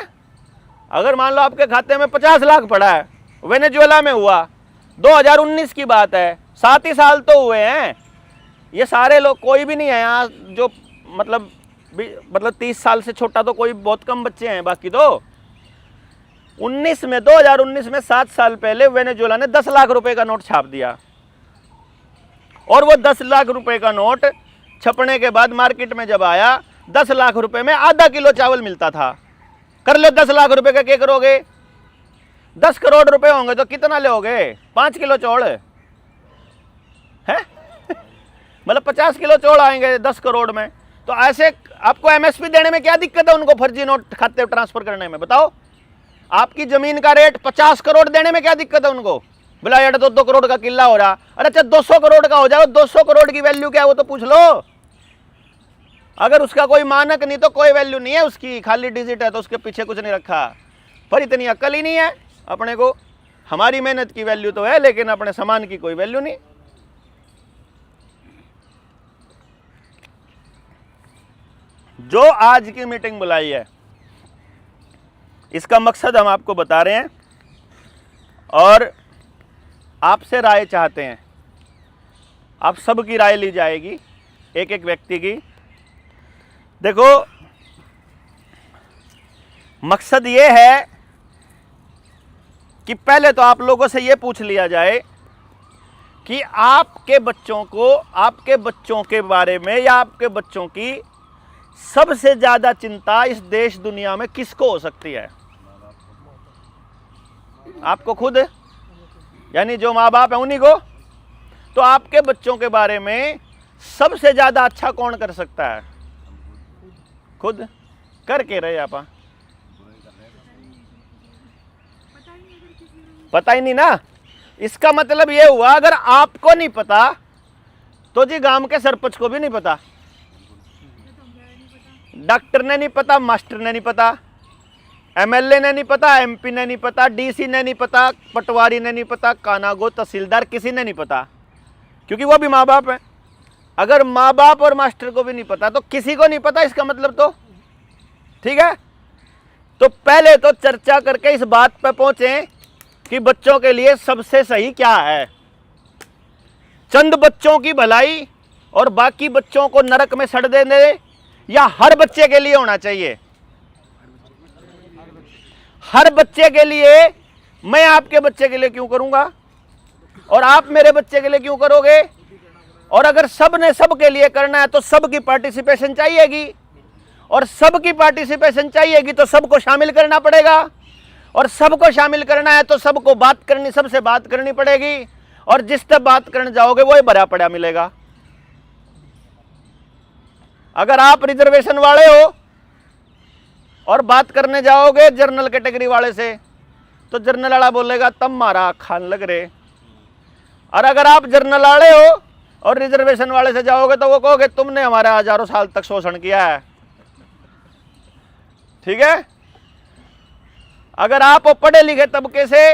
अगर मान लो आपके खाते में 50 लाख पड़ा है, वेनेजुएला में हुआ, 2019 की बात है, 7 ही साल तो हुए हैं, ये सारे लोग, कोई भी नहीं है यहाँ जो मतलब 30 साल से छोटा, तो कोई बहुत कम बच्चे हैं, बाकी तो 2019 में 7 साल पहले वेनेजुएला ने 10 लाख रुपए का नोट छाप दिया, और वो 10 लाख रुपए का नोट छपने के बाद मार्केट में जब आया, 10 लाख रुपए में आधा किलो चावल मिलता था। कर लो 10 लाख रुपए का, क्या करोगे? 10 करोड़ रुपए होंगे तो कितना लोगे? 5 किलो चौड़ है मतलब 50 किलो चौड़ आएंगे 10 करोड़ में। तो ऐसे आपको एमएसपी देने में क्या दिक्कत है उनको, फर्जी नोट खाते ट्रांसफर करने में? बताओ, आपकी जमीन का रेट 50 करोड़ देने में क्या दिक्कत है उनको? बोला यार 2 करोड़ का किला हो रहा, अरे अच्छा 200 करोड़ का हो जाए, 200 करोड़ की वैल्यू क्या है वो तो पूछ लो। अगर उसका कोई मानक नहीं तो कोई वैल्यू नहीं है उसकी, खाली डिजिट है तो उसके पीछे कुछ नहीं रखा। पर इतनी अक्ल ही नहीं है अपने को, हमारी मेहनत की वैल्यू तो है लेकिन अपने सामान की कोई वैल्यू नहीं। जो आज की मीटिंग बुलाई है इसका मकसद हम आपको बता रहे हैं और आपसे राय चाहते हैं। आप सबकी राय ली जाएगी, एक एक व्यक्ति की। देखो मकसद ये है कि पहले तो आप लोगों से ये पूछ लिया जाए कि आपके बच्चों को, आपके बच्चों के बारे में या आपके बच्चों की सबसे ज्यादा चिंता इस देश दुनिया में किसको हो सकती है? आपको खुद, यानी जो माँ बाप है उन्हीं को। तो आपके बच्चों के बारे में सबसे ज्यादा अच्छा कौन कर सकता है? खुद करके रहे आप, पता ही नहीं ना। इसका मतलब ये हुआ अगर आपको नहीं पता तो जी गांव के सरपंच को भी नहीं पता, डॉक्टर ने नहीं पता, मास्टर ने नहीं पता, एमएलए ने नहीं पता, एमपी ने नहीं पता, डीसी ने नहीं पता, पटवारी ने नहीं पता, कानागो तहसीलदार किसी ने नहीं पता, क्योंकि वो भी माँ बाप है। अगर माँ बाप और मास्टर को भी नहीं पता तो किसी को नहीं पता, इसका मतलब तो ठीक है। तो पहले तो चर्चा करके इस बात पे पहुंचे कि बच्चों के लिए सबसे सही क्या है। चंद बच्चों की भलाई और बाकी बच्चों को नरक में सड़ देने, या हर बच्चे के लिए होना चाहिए? हर बच्चे के लिए। मैं आपके बच्चे के लिए क्यों करूंगा और आप मेरे बच्चे के लिए क्यों करोगे? और अगर सब ने सब के लिए करना है तो सबकी पार्टिसिपेशन चाहिएगी, और सबकी पार्टिसिपेशन चाहिएगी तो सबको शामिल करना पड़ेगा, और सबको शामिल करना है तो सबको बात करनी, सबसे बात करनी पड़ेगी, और जिस तक बात करने जाओगे वही भरा पड़ा मिलेगा। अगर आप रिजर्वेशन वाले हो और बात करने जाओगे जनरल कैटेगरी वाले से, तो जनरल वाला बोलेगा तब मारा खान लग रहे, और अगर आप जनरल वाले हो और रिजर्वेशन वाले से जाओगे तो वो कहोगे तुमने हमारा हजारों साल तक शोषण किया है। ठीक है। अगर आप पढ़े लिखे तबके से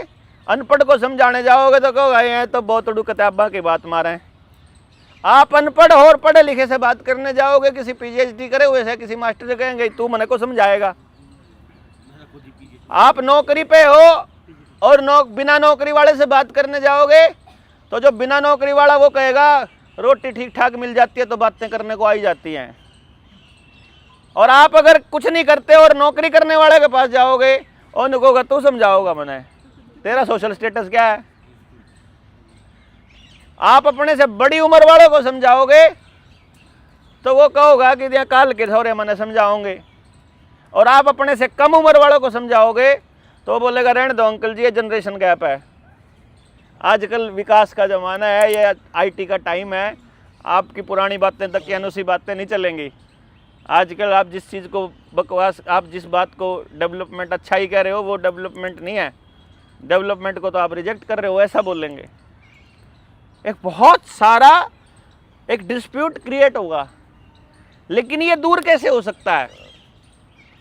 अनपढ़ को समझाने जाओगे तो कहोगे ये तो बहुत उड़ू किताबा की बात मारे। आप अनपढ़ और पढ़े लिखे से बात करने जाओगे, किसी पीएचडी करे हुए से किसी मास्टर से कहेंगे तू मने को समझाएगा। आप नौकरी पे हो और बिना नौकरी वाले से बात करने जाओगे तो जो बिना नौकरी वाला वो कहेगा रोटी ठीक ठाक मिल जाती है तो बातें करने को आई जाती हैं। और आप अगर कुछ नहीं करते और नौकरी करने वाले के पास जाओगे और उनको कहोगे तू समझाओगा मने, तेरा सोशल स्टेटस क्या है। आप अपने से बड़ी उम्र वालों को समझाओगे तो वो कहोगा कि दिया काल के थोड़े मने समझाओगे, और आप अपने से कम उम्र वालों को समझाओगे तो वो बोलेगा रहने दो अंकल जी, ये जनरेशन गैप है। आजकल विकास का ज़माना है, ये आईटी का टाइम है, आपकी पुरानी बातें तक की अनुसी बातें नहीं चलेंगी। आजकल आप जिस चीज़ को बकवास, आप जिस बात को डेवलपमेंट अच्छा ही कह रहे हो वो डेवलपमेंट नहीं है, डेवलपमेंट को तो आप रिजेक्ट कर रहे हो, ऐसा बोलेंगे। एक बहुत सारा एक डिस्प्यूट क्रिएट होगा। लेकिन ये दूर कैसे हो सकता है?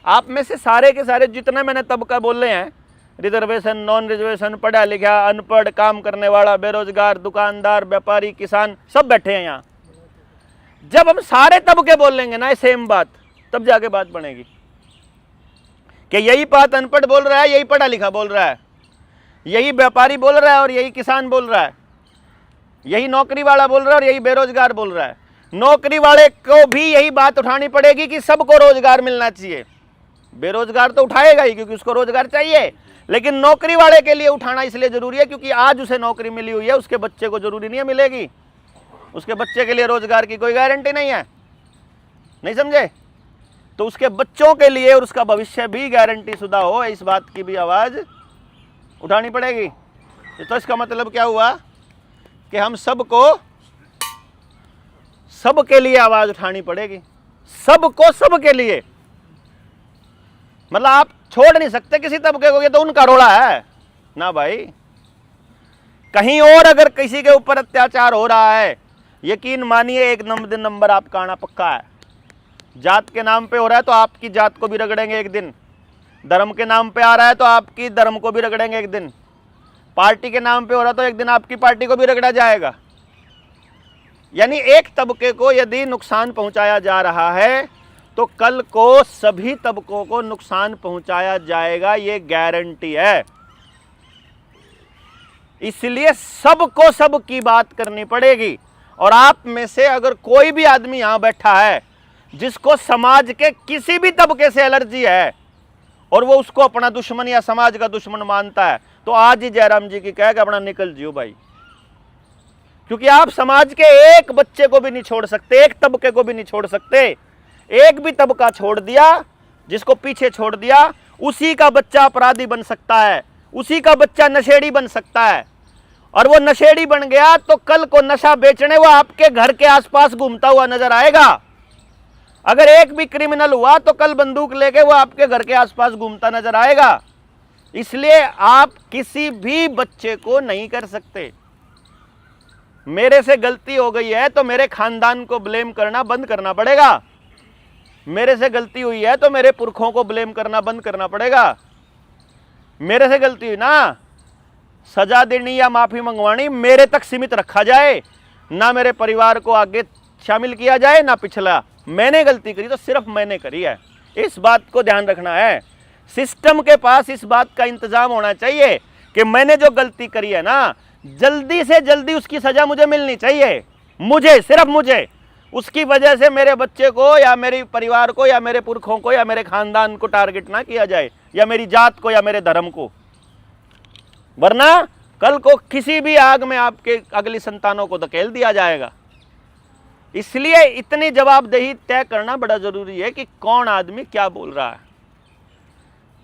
आप में से सारे के सारे जितने मैंने तबका बोले हैं, रिजर्वेशन, नॉन रिजर्वेशन, पढ़ा लिखा, अनपढ़, काम करने वाला, बेरोजगार, दुकानदार, व्यापारी, किसान, सब बैठे हैं यहाँ। जब हम सारे तबके बोलेंगे ना सेम बात, तब जाके बात बनेगी कि यही बात अनपढ़ बोल रहा है, यही पढ़ा लिखा बोल रहा है, यही व्यापारी बोल रहा है और यही किसान बोल रहा है, यही नौकरी वाला बोल रहा है और यही बेरोजगार बोल रहा है। नौकरी वाले को भी यही बात उठानी पड़ेगी कि सबको रोजगार मिलना चाहिए। बेरोजगार तो उठाएगा ही क्योंकि उसको रोजगार चाहिए, लेकिन नौकरी वाले के लिए उठाना इसलिए जरूरी है क्योंकि आज उसे नौकरी मिली हुई है, उसके बच्चे को जरूरी नहीं है मिलेगी, उसके बच्चे के लिए रोजगार की कोई गारंटी नहीं है। नहीं समझे? तो उसके बच्चों के लिए और उसका भविष्य भी गारंटी शुदा हो, इस बात की भी आवाज उठानी पड़ेगी। तो इसका मतलब क्या हुआ कि हम सबको सबके लिए आवाज उठानी पड़ेगी, सबको सबके लिए। मतलब आप छोड़ नहीं सकते किसी तबके को, ये तो उनका रोड़ा है ना भाई। कहीं और अगर किसी के ऊपर अत्याचार हो रहा है, यकीन मानिए एक नंबर आपका आना पक्का है। जात के नाम पे हो रहा है तो आपकी जात को भी रगड़ेंगे एक दिन, धर्म के नाम पे आ रहा है तो आपकी धर्म को भी रगड़ेंगे एक दिन, पार्टी के नाम पे हो रहा है तो एक दिन आपकी पार्टी को भी रगड़ा जाएगा। यानी एक तबके को यदि नुकसान पहुंचाया जा रहा है तो कल को सभी तबकों को नुकसान पहुंचाया जाएगा, ये गारंटी है। इसलिए सबको सबकी बात करनी पड़ेगी। और आप में से अगर कोई भी आदमी यहां बैठा है जिसको समाज के किसी भी तबके से एलर्जी है और वो उसको अपना दुश्मन या समाज का दुश्मन मानता है, तो आज ही जयराम जी की कह के अपना निकल जियो भाई, क्योंकि आप समाज के एक बच्चे को भी नहीं छोड़ सकते, एक तबके को भी नहीं छोड़ सकते। एक भी तबका छोड़ दिया, जिसको पीछे छोड़ दिया, उसी का बच्चा अपराधी बन सकता है, उसी का बच्चा नशेड़ी बन सकता है। और वो नशेड़ी बन गया तो कल को नशा बेचने वो आपके घर के आसपास घूमता हुआ नजर आएगा। अगर एक भी क्रिमिनल हुआ तो कल बंदूक लेके वो आपके घर के आसपास घूमता नजर आएगा। इसलिए आप किसी भी बच्चे को नहीं कर सकते। मेरे से गलती हो गई है तो मेरे खानदान को ब्लेम करना बंद करना पड़ेगा, मेरे से गलती हुई है तो मेरे पुरखों को ब्लेम करना बंद करना पड़ेगा। मेरे से गलती हुई ना, सजा देनी या माफी मंगवानी मेरे तक सीमित रखा जाए, ना मेरे परिवार को आगे शामिल किया जाए ना पिछला। मैंने गलती करी तो सिर्फ मैंने करी है, इस बात को ध्यान रखना है। सिस्टम के पास इस बात का इंतजाम होना चाहिए कि मैंने जो गलती करी है ना, जल्दी से जल्दी उसकी सजा मुझे मिलनी चाहिए, मुझे, सिर्फ मुझे। उसकी वजह से मेरे बच्चे को या मेरे परिवार को या मेरे पुरखों को या मेरे खानदान को टारगेट ना किया जाए, या मेरी जात को या मेरे धर्म को, वरना कल को किसी भी आग में आपके अगली संतानों को धकेल दिया जाएगा। इसलिए इतनी जवाबदेही तय करना बड़ा जरूरी है कि कौन आदमी क्या बोल रहा है।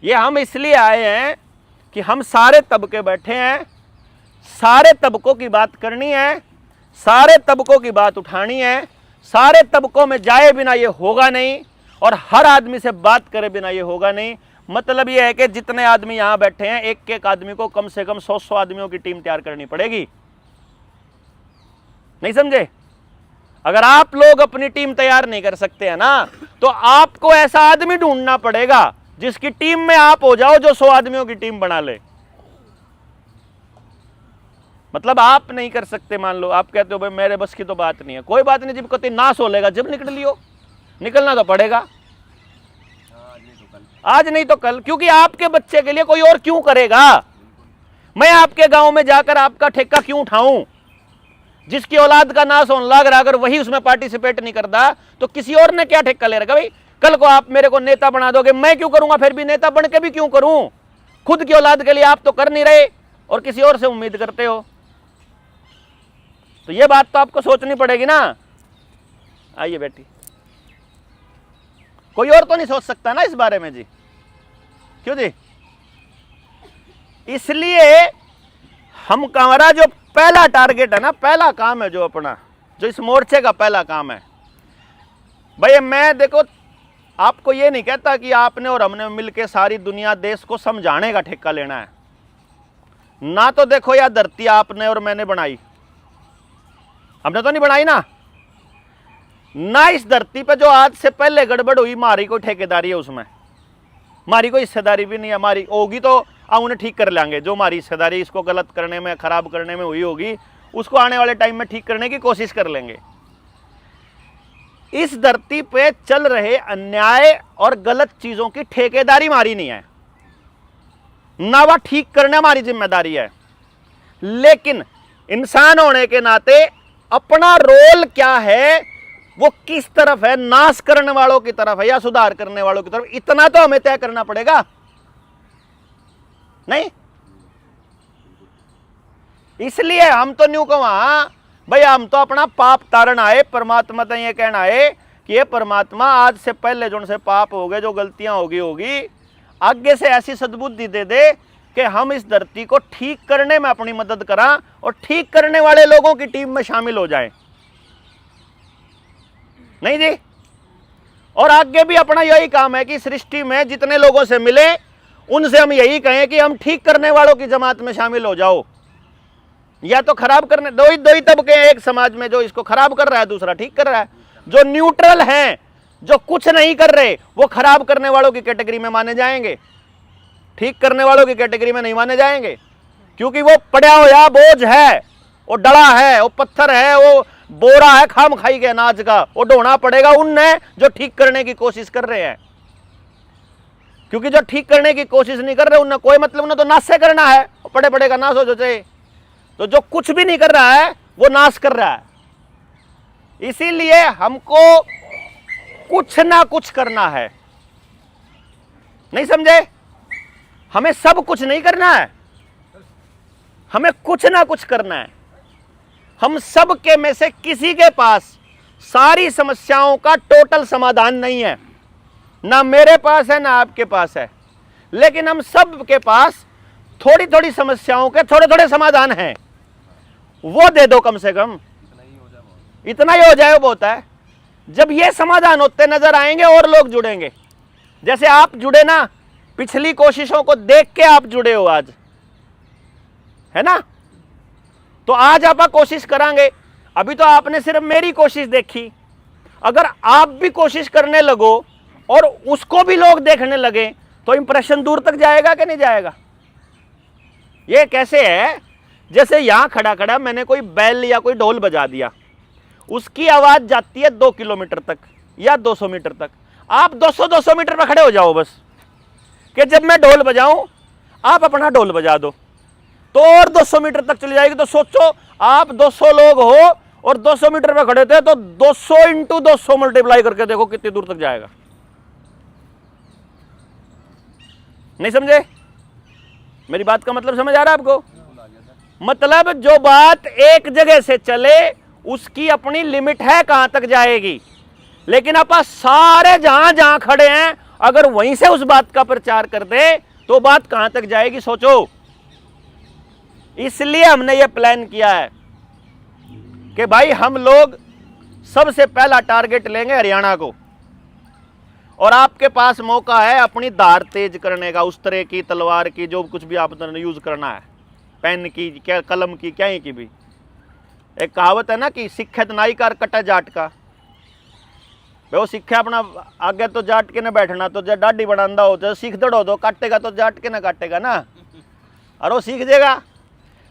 ये हम इसलिए आए हैं कि हम सारे तबके बैठे हैं, सारे तबकों की बात करनी है, सारे तबकों की बात उठानी है, सारे तबकों में जाए बिना ये होगा नहीं, और हर आदमी से बात करे बिना ये होगा नहीं। मतलब ये है कि जितने आदमी यहाँ बैठे हैं, एक एक आदमी को कम से कम 100 आदमियों की टीम तैयार करनी पड़ेगी। नहीं समझे? अगर आप लोग अपनी टीम तैयार नहीं कर सकते हैं ना, तो आपको ऐसा आदमी ढूंढना पड़ेगा जिसकी टीम में आप हो जाओ, जो 100 आदमियों की टीम बना ले। मतलब आप नहीं कर सकते, मान लो आप कहते हो भाई मेरे बस की तो बात नहीं है, कोई बात नहीं, जब कभी नाश हो लेगा जब निकल लियो, निकलना तो पड़ेगा, आज नहीं तो कल, क्योंकि आपके बच्चे के लिए कोई और क्यों करेगा? मैं आपके गांव में जाकर आपका ठेका क्यों उठाऊं? जिसकी औलाद का नाश होने लग रहा, अगर वही उसमें पार्टिसिपेट नहीं करता तो किसी और ने क्या ठेका ले रखा? भाई कल को आप मेरे को नेता बना दोगे, मैं क्यों करूंगा? फिर भी नेता बन के भी क्यों करूं? खुद की औलाद के लिए आप तो कर नहीं रहे और किसी और से उम्मीद करते हो। तो ये बात तो आपको सोचनी पड़ेगी ना। आइए बेटी, कोई और तो नहीं सोच सकता ना इस बारे में जी, क्यों जी? इसलिए हमारा जो पहला टारगेट है ना, पहला काम है जो अपना, जो इस मोर्चे का पहला काम है, भाई मैं देखो आपको ये नहीं कहता कि आपने और हमने मिलके सारी दुनिया देश को समझाने का ठेका लेना है ना। तो देखो यह धरती आपने और मैंने बनाई, हमने तो नहीं बनाई ना। इस धरती पे जो आज से पहले गड़बड़ हुई, हमारी कोई ठेकेदारी है उसमें, हमारी कोई हिस्सेदारी भी नहीं है। हमारी होगी तो उन्हें ठीक कर लेंगे, जो हमारी हिस्सेदारी इसको गलत करने में, खराब करने में हुई होगी, उसको आने वाले टाइम में ठीक करने की कोशिश कर लेंगे। इस धरती पे चल रहे अन्याय और गलत चीजों की ठेकेदारी हमारी नहीं है ना, वह ठीक करना हमारी जिम्मेदारी है। लेकिन इंसान होने के नाते अपना रोल क्या है, वो किस तरफ है, नाश करने वालों की तरफ है या सुधार करने वालों की तरफ, इतना तो हमें तय करना पड़ेगा नहीं? इसलिए हम तो न्यू कहा भाई, हम तो अपना पाप तारण आए, परमात्मा तो ये कहना है कि ये परमात्मा आज से पहले जो उनसे पाप हो गए, जो गलतियां होगी, आगे से ऐसी सद्बुद्धि दे दे कि हम इस धरती को ठीक करने में अपनी मदद करा और ठीक करने वाले लोगों की टीम में शामिल हो जाएं। नहीं जी? और आगे भी अपना यही काम है कि सृष्टि में जितने लोगों से मिले उनसे हम यही कहें कि हम ठीक करने वालों की जमात में शामिल हो जाओ। या तो खराब करने, दो ही तबके हैं एक समाज में, जो इसको खराब कर रहा है, दूसरा ठीक कर रहा है। जो न्यूट्रल हैं, जो कुछ नहीं कर रहे, वो खराब करने वालों की कैटेगरी में माने जाएंगे, ठीक करने वालों की कैटेगरी में नहीं माने जाएंगे, क्योंकि वो पड़ा हुआ बोझ है, वो डला है, वो पत्थर है, वो बोरा है खाम खाई के अनाज का, वो ढोना पड़ेगा उनने जो ठीक करने की कोशिश कर रहे हैं। क्योंकि जो ठीक करने की कोशिश नहीं कर रहे उन्हें कोई मतलब, उन्हें तो नाश से करना है, पड़े पड़े का नाश हो जाए। तो जो कुछ भी नहीं कर रहा है वो नाश कर रहा है। इसीलिए हमको कुछ ना कुछ करना है, नहीं समझे? हमें सब कुछ नहीं करना है, हमें कुछ ना कुछ करना है। हम सब के में से किसी के पास सारी समस्याओं का टोटल समाधान नहीं है, ना मेरे पास है ना आपके पास है, लेकिन हम सब के पास थोड़ी थोड़ी समस्याओं के थोड़े थोड़े समाधान हैं। वो दे दो कम से कम, इतना ही हो जाए बहुत है। जब ये समाधान होते नजर आएंगे और लोग जुड़ेंगे, जैसे आप जुड़े ना, पिछली कोशिशों को देख के आप जुड़े हो आज, है ना? तो आज आप कोशिश करांगे। अभी तो आपने सिर्फ मेरी कोशिश देखी, अगर आप भी कोशिश करने लगो और उसको भी लोग देखने लगे तो इंप्रेशन दूर तक जाएगा कि नहीं जाएगा? ये कैसे है, जैसे यहां खड़ा खड़ा मैंने कोई बैल या कोई ढोल बजा दिया, उसकी आवाज जाती है 2 किलोमीटर तक या 200 मीटर तक। आप 200 मीटर पर खड़े हो जाओ बस, कि जब मैं ढोल बजाऊं आप अपना ढोल बजा दो, तो और 200 मीटर तक चली जाएगी। तो सोचो आप 200 लोग हो और 200 मीटर पे खड़े थे, तो 200 इंटू 200 मल्टीप्लाई करके देखो कितनी दूर तक जाएगा। नहीं समझे मेरी बात का मतलब? समझ आ रहा है आपको? मतलब जो बात एक जगह से चले उसकी अपनी लिमिट है कहां तक जाएगी, लेकिन आप सारे जहां जहां खड़े हैं अगर वहीं से उस बात का प्रचार कर दे तो बात कहां तक जाएगी सोचो। इसलिए हमने ये प्लान किया है कि भाई हम लोग सबसे पहला टारगेट लेंगे हरियाणा को, और आपके पास मौका है अपनी धार तेज करने का, उस तरह की तलवार की जो कुछ भी आपने यूज करना है, पेन की, क्या कलम की, क्या की भी। एक कहावत है ना कि सिक्खत नाई कर कटा जाट का। वो सीखे अपना आगे तो जाट के न बैठना, तो जब डाडी बनांदा हो तो सीख दड़ो दो, काटेगा तो जाट के ना काटेगा ना, और वो सीख देगा।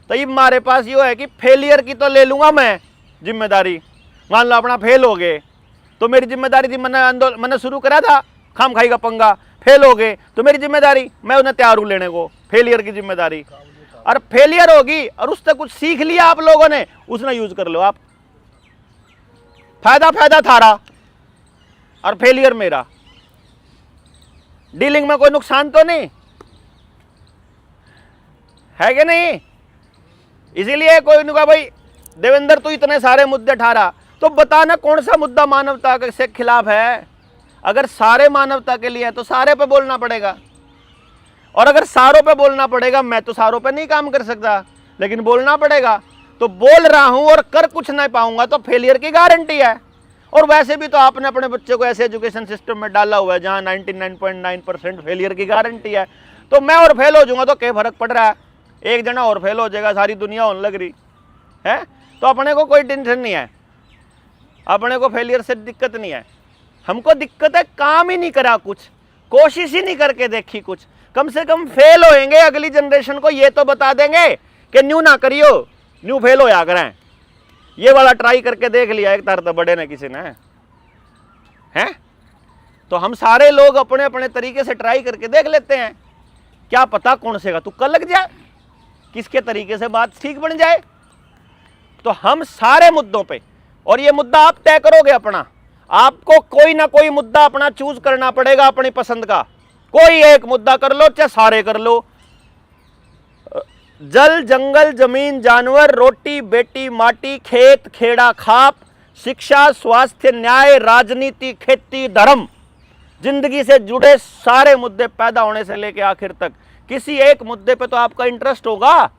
तो ये हमारे पास यो है कि फेलियर की तो ले लूंगा मैं जिम्मेदारी। मान लो अपना फेल हो गए तो मेरी जिम्मेदारी थी, मैंने शुरू करा था खाम खाई का पंगा, फेल हो गए तो मेरी जिम्मेदारी, मैं उन्हें तैयार हूं लेने को फेलियर की जिम्मेदारी। और फेलियर होगी और उससे कुछ सीख लिया आप लोगों ने, उसने यूज कर लो आप। फायदा थारा और फेलियर मेरा, डीलिंग में कोई नुकसान तो नहीं है कि नहीं? इसीलिए कोई ने कहा भाई देवेंद्र तू इतने सारे मुद्दे ठारा, तो बताना कौन सा मुद्दा मानवता के खिलाफ है। अगर सारे मानवता के लिए है तो सारे पे बोलना पड़ेगा, और अगर सारों पे बोलना पड़ेगा, मैं तो सारों पे नहीं काम कर सकता लेकिन बोलना पड़ेगा। तो बोल रहा हूं और कर कुछ नहीं पाऊंगा तो फेलियर की गारंटी है। और वैसे भी तो आपने अपने बच्चे को ऐसे एजुकेशन सिस्टम में डाला हुआ है जहां 99.9% फेलियर की गारंटी है। तो मैं और फेल हो जाऊंगा तो क्या फर्क पड़ रहा है? एक जना और फेल हो जाएगा, सारी दुनिया होने लग रही है। तो अपने को कोई टेंशन नहीं है, अपने को फेलियर से दिक्कत नहीं है। हमको दिक्कत है काम ही नहीं करा, कुछ कोशिश ही नहीं करके देखी कुछ। कम से कम फेल होएंगे, अगली जनरेशन को ये तो बता देंगे कि न्यू ना करियो, न्यू फेल हो या करें। ये वाला ट्राई करके देख लिया एक तार तो बड़े ने किसी ने हैं। तो हम सारे लोग अपने अपने तरीके से ट्राई करके देख लेते हैं, क्या पता कौन से का तुक्का लग जाए, किसके तरीके से बात ठीक बन जाए। तो हम सारे मुद्दों पे, और ये मुद्दा आप तय करोगे अपना, आपको कोई ना कोई मुद्दा अपना चूज करना पड़ेगा अपनी पसंद का। कोई एक मुद्दा कर लो चाहे सारे कर लो। जल जंगल जमीन जानवर रोटी बेटी माटी खेत खेड़ा खाप शिक्षा स्वास्थ्य न्याय राजनीति खेती धर्म, जिंदगी से जुड़े सारे मुद्दे पैदा होने से लेकर आखिर तक किसी एक मुद्दे पे तो आपका इंटरेस्ट होगा।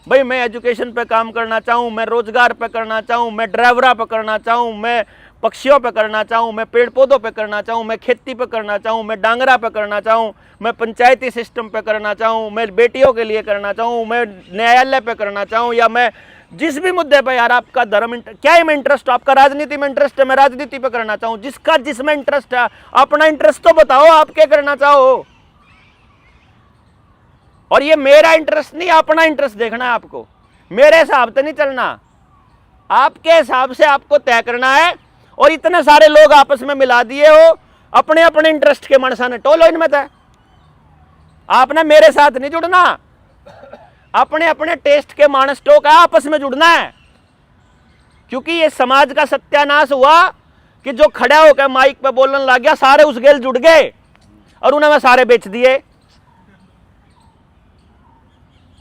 भाई मैं एजुकेशन पे काम करना चाहूँ, मैं रोजगार पे करना चाहूँ, मैं ड्राइवरा पे करना चाहूँ, मैं पक्षियों पे करना चाहूँ, मैं पेड़ पौधों पे करना चाहूँ, मैं खेती पे करना चाहूँ, मैं डांगरा पे करना चाहूँ, मैं पंचायती सिस्टम पे करना चाहूँ, मैं बेटियों के लिए करना चाहूँ, मैं न्यायालय पे करना चाहूँ, या मैं जिस भी मुद्दे पे यार आपका धर्म क्या में इंटरेस्ट, आपका राजनीति में इंटरेस्ट है, मैं राजनीति पे करना चाहूँ। जिसका जिसमें इंटरेस्ट है अपना इंटरेस्ट तो बताओ आप क्या करना चाहो। और ये मेरा इंटरेस्ट नहीं, अपना इंटरेस्ट देखना है आपको, मेरे हिसाब से नहीं चलना, आपके हिसाब से आपको तय करना है। और इतने सारे लोग आपस में मिला दिए हो, अपने अपने इंटरेस्ट के मनसा ने टोलो इनमें तय। आपने मेरे साथ नहीं जुड़ना, अपने अपने टेस्ट के मानसटों का आपस में जुड़ना है। क्योंकि ये समाज का सत्यानाश हुआ कि जो खड़ा होकर माइक पे बोलने लग गया सारे उस गेल जुड़ गए और उन्हें सारे बेच दिए,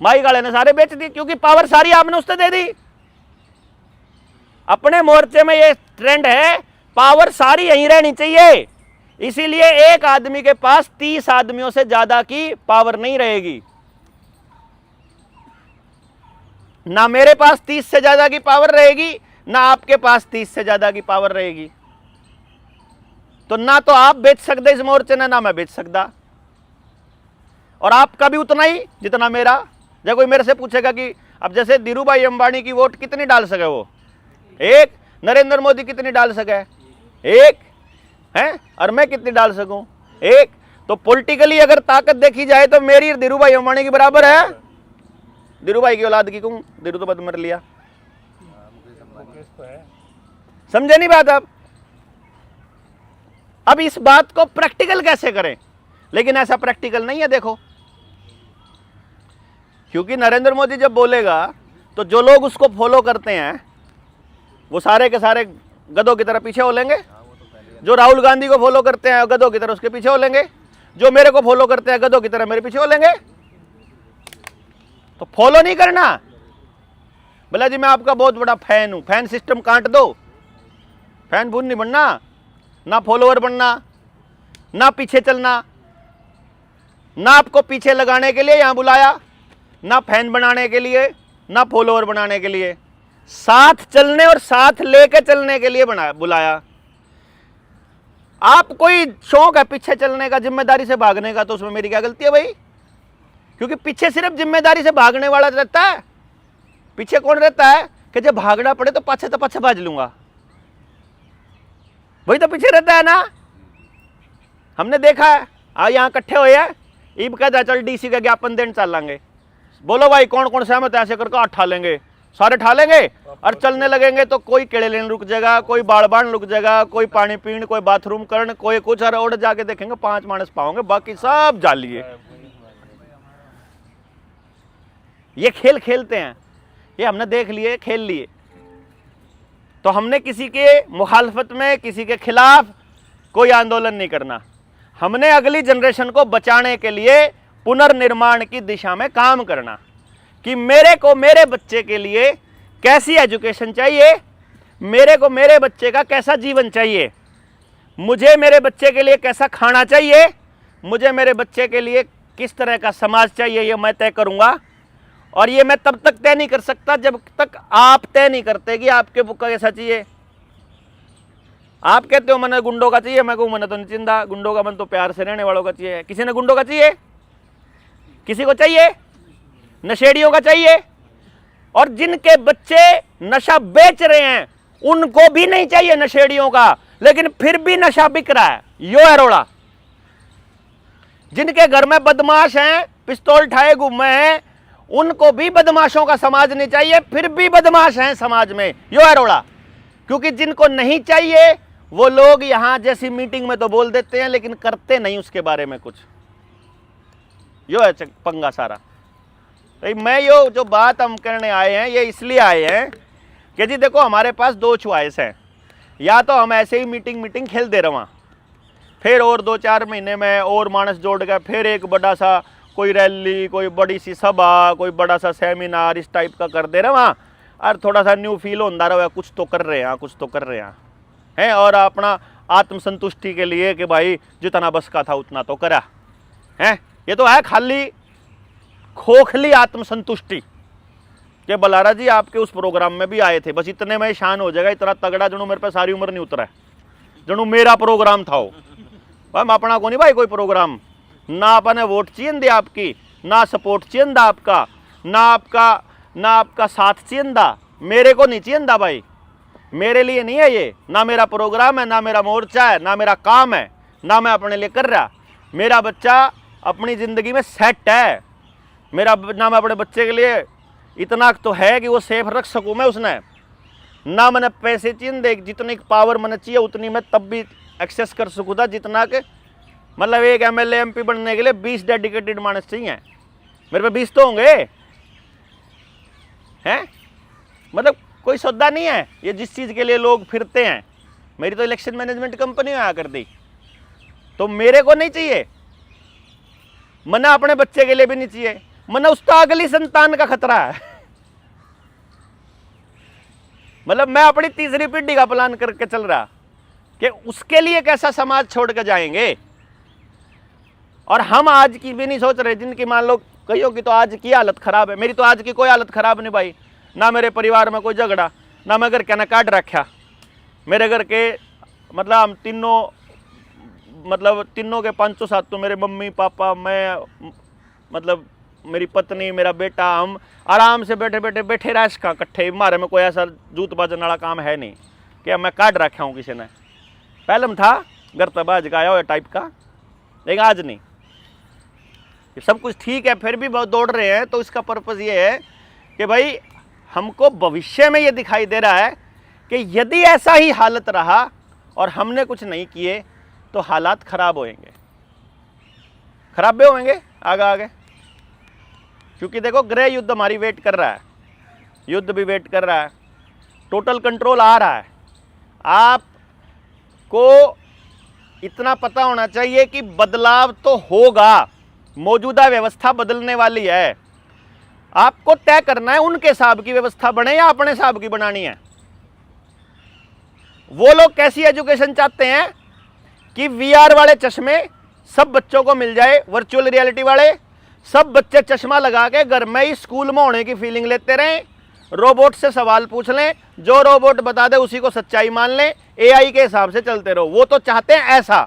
माइक वाले ने सारे बेच दिए, क्योंकि पावर सारी आपने उससे दे दी। अपने मोर्चे में ये ट्रेंड है, पावर सारी यहीं रहनी चाहिए। इसीलिए एक आदमी के पास 30 आदमियों से ज्यादा की पावर नहीं रहेगी। ना मेरे पास 30 से ज्यादा की पावर रहेगी, ना आपके पास 30 से ज्यादा की पावर रहेगी। तो ना तो आप बेच सकते इस मोर्चे ने, ना मैं बेच सकता। और आपका भी उतना ही जितना मेरा। जब कोई मेरे से पूछेगा कि अब जैसे धीरू भाई अंबानी की वोट कितनी डाल सके, वो एक, नरेंद्र मोदी कितनी डाल सके एक है, और मैं कितनी डाल सकूं एक। तो पॉलिटिकली अगर ताकत देखी जाए तो मेरी धीरू भाई अंबानी की बराबर है। धीरू भाई की औलाद की कहूं, धीरू तो बद मर लिया, समझे नहीं बात आप? अब इस बात को प्रैक्टिकल कैसे करें, लेकिन ऐसा प्रैक्टिकल नहीं है। देखो क्योंकि नरेंद्र मोदी जब बोलेगा तो जो लोग उसको फॉलो करते हैं वो सारे के सारे गधों की तरह पीछे हो लेंगे। जो राहुल गांधी को फॉलो करते हैं गधों की तरह उसके पीछे हो लेंगे। जो मेरे को फॉलो करते हैं गधों की तरह मेरे पीछे हो लेंगे। तो फॉलो नहीं करना। बोला जी मैं आपका बहुत बड़ा फैन हूं, फैन सिस्टम काट दो। फैन भून नहीं बनना, ना फॉलोअर बनना, ना पीछे चलना। ना आपको पीछे लगाने के लिए यहां बुलाया, ना फैन बनाने के लिए, ना फॉलोअर बनाने के लिए। साथ चलने और साथ लेके चलने के लिए बुलाया। आप कोई शौक है पीछे चलने का, जिम्मेदारी से भागने का, तो उसमें मेरी क्या गलती है भाई? क्योंकि पीछे सिर्फ जिम्मेदारी से भागने वाला रहता है। पीछे कौन रहता है कि जब भागना पड़े तो पाछे भाज लूंगा, वही तो पीछे रहता है ना। हमने देखा है यहां इकट्ठे हुए हैं, ईब कहता चल डीसी का ज्ञापन देने चल लेंगे। बोलो भाई कौन कौन सहमत है? ऐसे करके 8 ठा लेंगे, सारे ठा लेंगे और चलने लगेंगे। तो कोई केड़े लेने रुक जाएगा, कोई बाड़ बाण रुक जाएगा, कोई पानी पीने, कोई बाथरूम करने, कोई कुछ। और उड़ जाके देखेंगे 5 मानस पाओगे, बाकी सब जालिए। ये खेल खेलते हैं, ये हमने देख लिए, खेल लिए। तो हमने किसी के मुखालफत में, किसी के खिलाफ कोई आंदोलन नहीं करना। हमने अगली जनरेशन को बचाने के लिए पुनर्निर्माण की दिशा में काम करना कि मेरे को मेरे बच्चे के लिए कैसी एजुकेशन चाहिए, मेरे को मेरे बच्चे का कैसा जीवन चाहिए, मुझे मेरे बच्चे के लिए कैसा खाना चाहिए, मुझे मेरे बच्चे के लिए किस तरह का समाज चाहिए, ये मैं तय करूंगा। और ये मैं तब तक तय नहीं कर सकता जब तक आप तय नहीं करते कि आपके बुक का कैसा चाहिए। आप कहते हो मैंने गुंडों का चाहिए, मैं कहूँ मैंने तो नहीं चिंता, गुंडों का मन तो प्यार से रहने वालों का चाहिए। किसी ने गुंडों का चाहिए? किसी को चाहिए? नशेड़ियों का चाहिए। और जिनके बच्चे नशा बेच रहे हैं उनको भी नहीं चाहिए नशेड़ियों का, लेकिन फिर भी नशा बिक रहा है। यो है रोड़ा। जिनके घर में बदमाश हैं, पिस्तौल ठाए घूमे हैं, उनको भी बदमाशों का समाज नहीं चाहिए, फिर भी बदमाश हैं समाज में। यो है रोड़ा। क्योंकि जिनको नहीं चाहिए वो लोग यहां जैसी मीटिंग में तो बोल देते हैं लेकिन करते नहीं उसके बारे में कुछ। यो है पंगा सारा। तो मैं यो जो बात हम करने आए हैं ये इसलिए आए हैं कि जी देखो हमारे पास 2 चॉइस हैं। या तो हम ऐसे ही मीटिंग खेल दे रहे, फिर और 2-4 महीने में और मानस जोड़ गए, फिर एक बड़ा सा कोई रैली, कोई बड़ी सी सभा, कोई बड़ा सा सेमिनार इस टाइप का कर दे रहे वहाँ, और थोड़ा सा न्यू फील होता रहा कुछ तो कर रहे हैं, कुछ तो कर रहे हैं। और अपना आत्मसंतुष्टि के लिए कि भाई जितना बस का था उतना तो करा है। ये तो है खाली खोखली आत्मसंतुष्टि कि बलारा जी आपके उस प्रोग्राम में भी आए थे, बस इतने में शान हो जाएगा। इतना तगड़ा जनू मेरे पे सारी उम्र नहीं उतरा है, जनू मेरा प्रोग्राम था वो। हम अपना को नहीं भाई कोई प्रोग्राम, ना अपने वोट चाहिए आपकी, ना सपोर्ट चाहिए आपका, ना आपका साथ चाहिए, मेरे को नहीं चाहिए भाई। मेरे लिए नहीं है ये, ना मेरा प्रोग्राम है, ना मेरा मोर्चा है, ना मेरा काम है, ना मैं अपने लिए कर रहा। मेरा बच्चा अपनी ज़िंदगी में सेट है। मेरा ना मैं अपने बच्चे के लिए इतना तो है कि वो सेफ रख सकूँ मैं उसने, ना मैंने पैसे चाहिए, जितनी पावर मैंने चाहिए उतनी मैं तब भी एक्सेस कर सकूँ था जितना कि मतलब एक MLA MP बनने के लिए 20 डेडिकेटेड मानस चाहिए, मेरे पे 20 तो होंगे हैं। मतलब कोई सौदा नहीं है ये जिस चीज़ के लिए लोग फिरते हैं। मेरी तो इलेक्शन मैनेजमेंट कंपनी आया कर दी, तो मेरे को नहीं चाहिए, मना अपने बच्चे के लिए भी नहीं चाहिए, मना उसका अगली संतान का खतरा है। मतलब मैं अपनी तीसरी पीढ़ी का प्लान करके चल रहा कि उसके लिए कैसा समाज छोड़ के जाएंगे। और हम आज की भी नहीं सोच रहे, जिनकी मान लो कईयों की तो आज की हालत खराब है, मेरी तो आज की कोई हालत खराब नहीं भाई। ना मेरे परिवार में कोई झगड़ा, ना मैं घर के ना काट रखा। मेरे घर के मतलब हम तीनों के 500 साथ तो मेरे मम्मी पापा, मैं मतलब मेरी पत्नी, मेरा बेटा, हम आराम से बैठे रह सका इकट्ठे। मारे में कोई ऐसा जूत बाजन वाला काम है नहीं कि मैं काट रखा हूँ किसी ने। पहले में था घर तबाज गाया हुआ टाइप का, लेकिन आज नहीं। सब कुछ ठीक है फिर भी बहुत दौड़ रहे हैं। तो इसका पर्पज़ ये है कि भाई हमको भविष्य में ये दिखाई दे रहा है कि यदि ऐसा ही हालत रहा और हमने कुछ नहीं किए तो हालात खराब होंगे, खराब भी होंगे आगे। क्योंकि देखो गृह युद्ध हमारी वेट कर रहा है, युद्ध भी वेट कर रहा है, टोटल कंट्रोल आ रहा है। आपको इतना पता होना चाहिए कि बदलाव तो होगा, मौजूदा व्यवस्था बदलने वाली है। आपको तय करना है उनके हिसाब की व्यवस्था बने या अपने हिसाब की बनानी है। वो लोग कैसी एजुकेशन चाहते हैं कि वीआर वाले चश्मे सब बच्चों को मिल जाए, वर्चुअल रियलिटी वाले, सब बच्चे चश्मा लगा के घर में ही स्कूल में होने की फीलिंग लेते रहें, रोबोट से सवाल पूछ लें, जो रोबोट बता दे उसी को सच्चाई मान लें, एआई के हिसाब से चलते रहो। वो तो चाहते हैं ऐसा।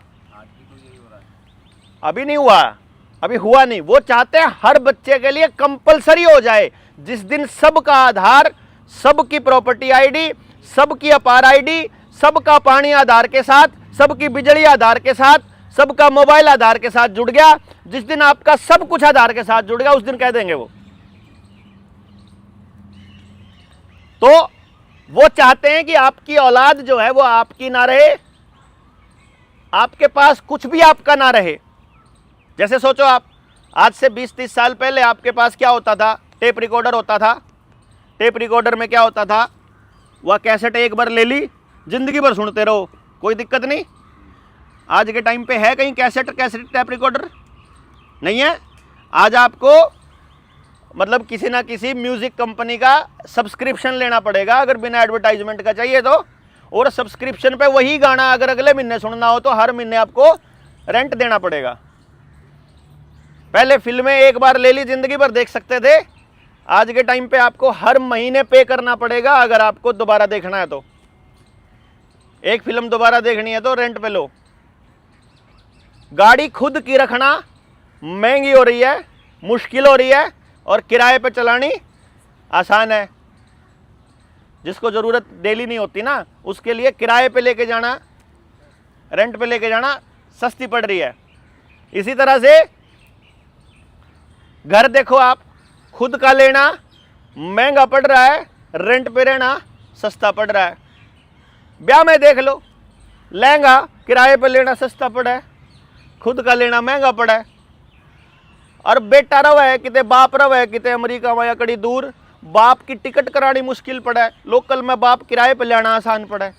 अभी नहीं हुआ, अभी हुआ नहीं। वो चाहते हैं हर बच्चे के लिए कंपलसरी हो जाए, जिस दिन सबका आधार, सबकी प्रॉपर्टी आईडी, सबकी अपार आईडी, सबका पानी आधार के साथ, सबकी बिजली आधार के साथ, सबका मोबाइल आधार के साथ जुड़ गया, जिस दिन आपका सब कुछ आधार के साथ जुड़ गया, उस दिन कह देंगे वो। तो वो चाहते हैं कि आपकी औलाद जो है वो आपकी ना रहे, आपके पास कुछ भी आपका ना रहे। जैसे सोचो आप, आज से 20-30 साल पहले आपके पास क्या होता था? टेप रिकॉर्डर होता था। टेप रिकॉर्डर में क्या होता था? वह कैसेट एक बार ले ली, जिंदगी भर सुनते रहो, कोई दिक्कत नहीं। आज के टाइम पे है कहीं कैसेट टेप रिकॉर्डर? नहीं है। आज आपको मतलब किसी ना किसी म्यूजिक कंपनी का सब्सक्रिप्शन लेना पड़ेगा अगर बिना एडवर्टाइजमेंट का चाहिए तो, और सब्सक्रिप्शन पे वही गाना अगर अगले महीने सुनना हो तो हर महीने आपको रेंट देना पड़ेगा। पहले फिल्में एक बार ले ली जिंदगी भर देख सकते थे, आज के टाइम पे आपको हर महीने पे करना पड़ेगा अगर आपको दोबारा देखना है तो। एक फिल्म दोबारा देखनी है तो रेंट पे लो। गाड़ी खुद की रखना महंगी हो रही है, मुश्किल हो रही है, और किराए पे चलानी आसान है। जिसको ज़रूरत डेली नहीं होती ना, उसके लिए किराए पे लेके जाना, रेंट पे लेके जाना सस्ती पड़ रही है। इसी तरह से घर देखो आप, खुद का लेना महंगा पड़ रहा है, रेंट पे रहना सस्ता पड़ रहा है। ब्याह में देख लो, लहंगा किराए पे लेना सस्ता पड़ा है, खुद का लेना महंगा पड़ा है। और बेटा रवा है किते, बाप रवा है किते अमेरिका में या कड़ी दूर, बाप की टिकट करानी मुश्किल पड़ा है, लोकल में बाप किराए पे लेना आसान पड़ा है।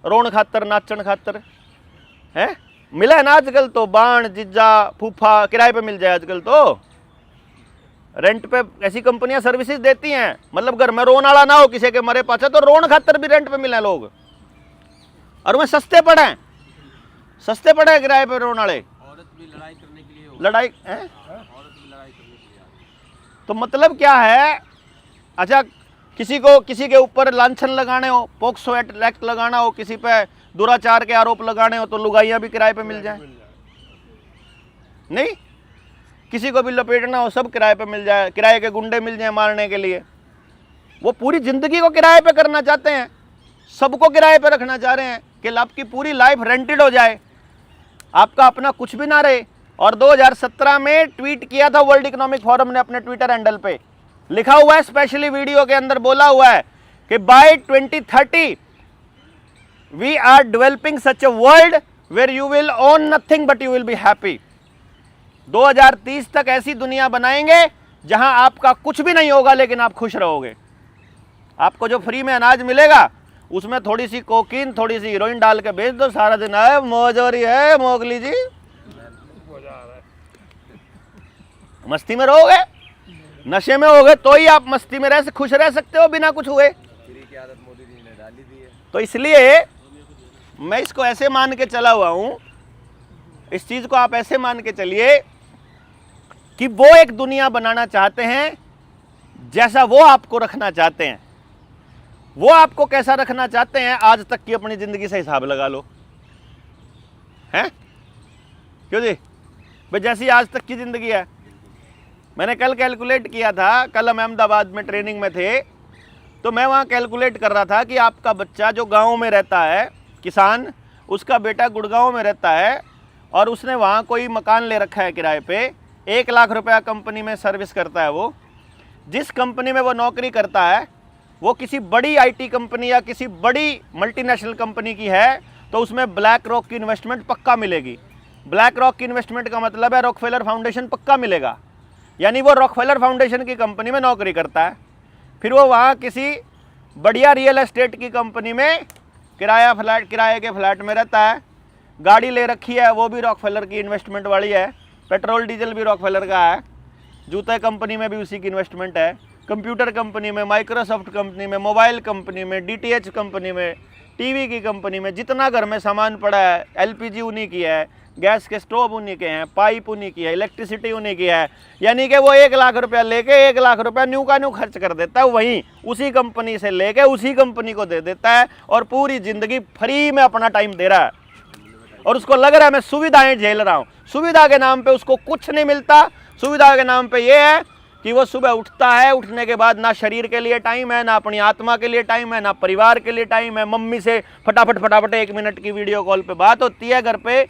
रोन खातर नाचन खातर है मिला है ना आजकल तो, बाण जीजा फूफा किराए पे मिल जाए आजकल तो। रेंट पे ऐसी कंपनियां सर्विसेज देती हैं, मतलब घर में रोन वाला ना हो किसी के मरे पाछे तो रोन खातर भी रेंट पे मिले लोग, और वह सस्ते पड़े हैं, सस्ते पड़े हैं किराए पे रोन वाले। औरत भी लड़ाई करने के लिए लड़ाई है, औरत भी लड़ाई करने के लिए। तो मतलब क्या है? अच्छा, किसी के ऊपर लांछन लगाने हो, पोक्सो एक्ट लगाना हो, किसी पे दुराचार के आरोप लगाने हो तो लुगाइयां भी किराए पे मिल जाए। नहीं, किसी को भी लपेटना हो सब किराए पे मिल जाए, किराए के गुंडे मिल जाए मारने के लिए। वो पूरी जिंदगी को किराए पे करना चाहते हैं, सबको किराए पे रखना चाह रहे हैं कि आपकी पूरी लाइफ रेंटेड हो जाए, आपका अपना कुछ भी ना रहे। और 2017 में ट्वीट किया था वर्ल्ड इकोनॉमिक फोरम ने अपने ट्विटर हैंडल पे, लिखा हुआ है स्पेशली वीडियो के अंदर बोला हुआ है कि by 2030 we are developing such a world where you will own nothing but you will be happy. 2030 तक ऐसी दुनिया बनाएंगे जहां आपका कुछ भी नहीं होगा लेकिन आप खुश रहोगे। आपको जो फ्री में अनाज मिलेगा उसमें थोड़ी सी कोकीन, थोड़ी सी हीरोइन डाल के बेच दो, सारा दिन आए मौज हो रही है मोगली जी, मस्ती में रहोगे। नशे में होगे तो ही आप मस्ती में खुश रह सकते हो बिना कुछ हुए। फ्री की आदत मोदी जी ने डाली दी है। तो इसलिए मैं इसको ऐसे मान के चला हुआ हूं, इस चीज को आप ऐसे मान के चलिए कि वो एक दुनिया बनाना चाहते हैं जैसा वो आपको रखना चाहते हैं। वो आपको कैसा रखना चाहते हैं, आज तक की अपनी जिंदगी से हिसाब लगा लो, हैं? क्यों जी भाई, जैसी आज तक की जिंदगी है। मैंने कल कैलकुलेट किया था, कल हम अहमदाबाद में ट्रेनिंग में थे, तो मैं वहाँ कैलकुलेट कर रहा था कि आपका बच्चा जो गांव में रहता है, किसान, उसका बेटा गुड़गांव में रहता है और उसने वहाँ कोई मकान ले रखा है किराए पे, 1 लाख रुपया कंपनी में सर्विस करता है। वो जिस कंपनी में वो नौकरी करता है वो किसी बड़ी आईटी कंपनी या किसी बड़ी मल्टीनेशनल कंपनी की है, तो उसमें ब्लैक रॉक की इन्वेस्टमेंट पक्का मिलेगी। ब्लैक रॉक की इन्वेस्टमेंट का मतलब है रॉकफेलर फाउंडेशन पक्का मिलेगा। यानी वो रॉकफेलर फाउंडेशन की कंपनी में नौकरी करता है, फिर वो वहाँ किसी बढ़िया रियल एस्टेट की कंपनी में किराए के फ्लैट में रहता है, गाड़ी ले रखी है वो भी रॉकफेलर की इन्वेस्टमेंट वाली है, पेट्रोल डीजल भी रॉकफेलर का है, जूते कंपनी में भी उसी की इन्वेस्टमेंट है, कंप्यूटर कंपनी में, माइक्रोसॉफ्ट कंपनी में, मोबाइल कंपनी में, डीटीएच कंपनी में, टीवी की कंपनी में, जितना घर में सामान पड़ा है, एलपीजी उन्हीं की है, गैस के स्टोव उन्हीं के हैं, पाइप उन्हीं की है, इलेक्ट्रिसिटी उन्हीं की है। यानी कि वो 1 लाख रुपया लेके 1 लाख रुपया न्यू का न्यू खर्च कर देता है, वहीं उसी कंपनी से लेके उसी कंपनी को दे देता है और पूरी ज़िंदगी फ्री में अपना टाइम दे रहा है और उसको लग रहा है मैं सुविधाएं झेल रहा हूँ। सुविधा के नाम पे उसको कुछ नहीं मिलता। सुविधा के नाम पे ये है कि वो सुबह उठता है, उठने के बाद ना शरीर के लिए टाइम है, ना अपनी आत्मा के लिए टाइम है, ना परिवार के लिए टाइम है। मम्मी से फटाफट 1 मिनट की वीडियो कॉल पे बात होती है घर पे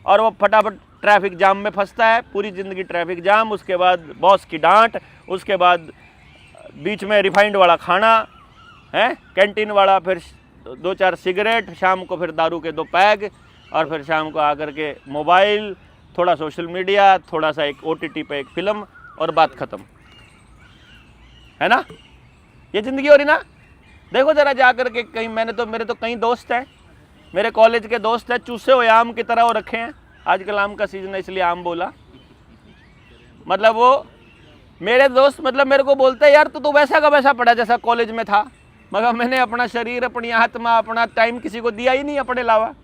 और वो फटाफट ट्रैफिक जाम में फंसता है, पूरी ज़िंदगी ट्रैफिक जाम, उसके बाद बॉस की डांट, उसके बाद बीच में रिफाइंड वाला खाना है, कैंटीन वाला, फिर 2-4 सिगरेट, शाम को फिर दारू के 2 पैग और फिर शाम को आकर के मोबाइल, थोड़ा सोशल मीडिया, थोड़ा सा एक OTT पे एक फिल्म और बात ख़त्म, है ना। ये ज़िंदगी हो रही ना। देखो ज़रा जा कर के कहीं, मेरे तो कई दोस्त हैं, मेरे कॉलेज के दोस्त हैं, चूसे हुए आम की तरह वो रखे हैं। आजकल आम का सीज़न है इसलिए आम बोला। मतलब वो मेरे दोस्त मतलब मेरे को बोलते हैं यार तू तो वैसा का वैसा पड़ा जैसा कॉलेज में था, मगर मैंने अपना शरीर, अपनी आत्मा, अपना टाइम किसी को दिया ही नहीं अपने अलावा।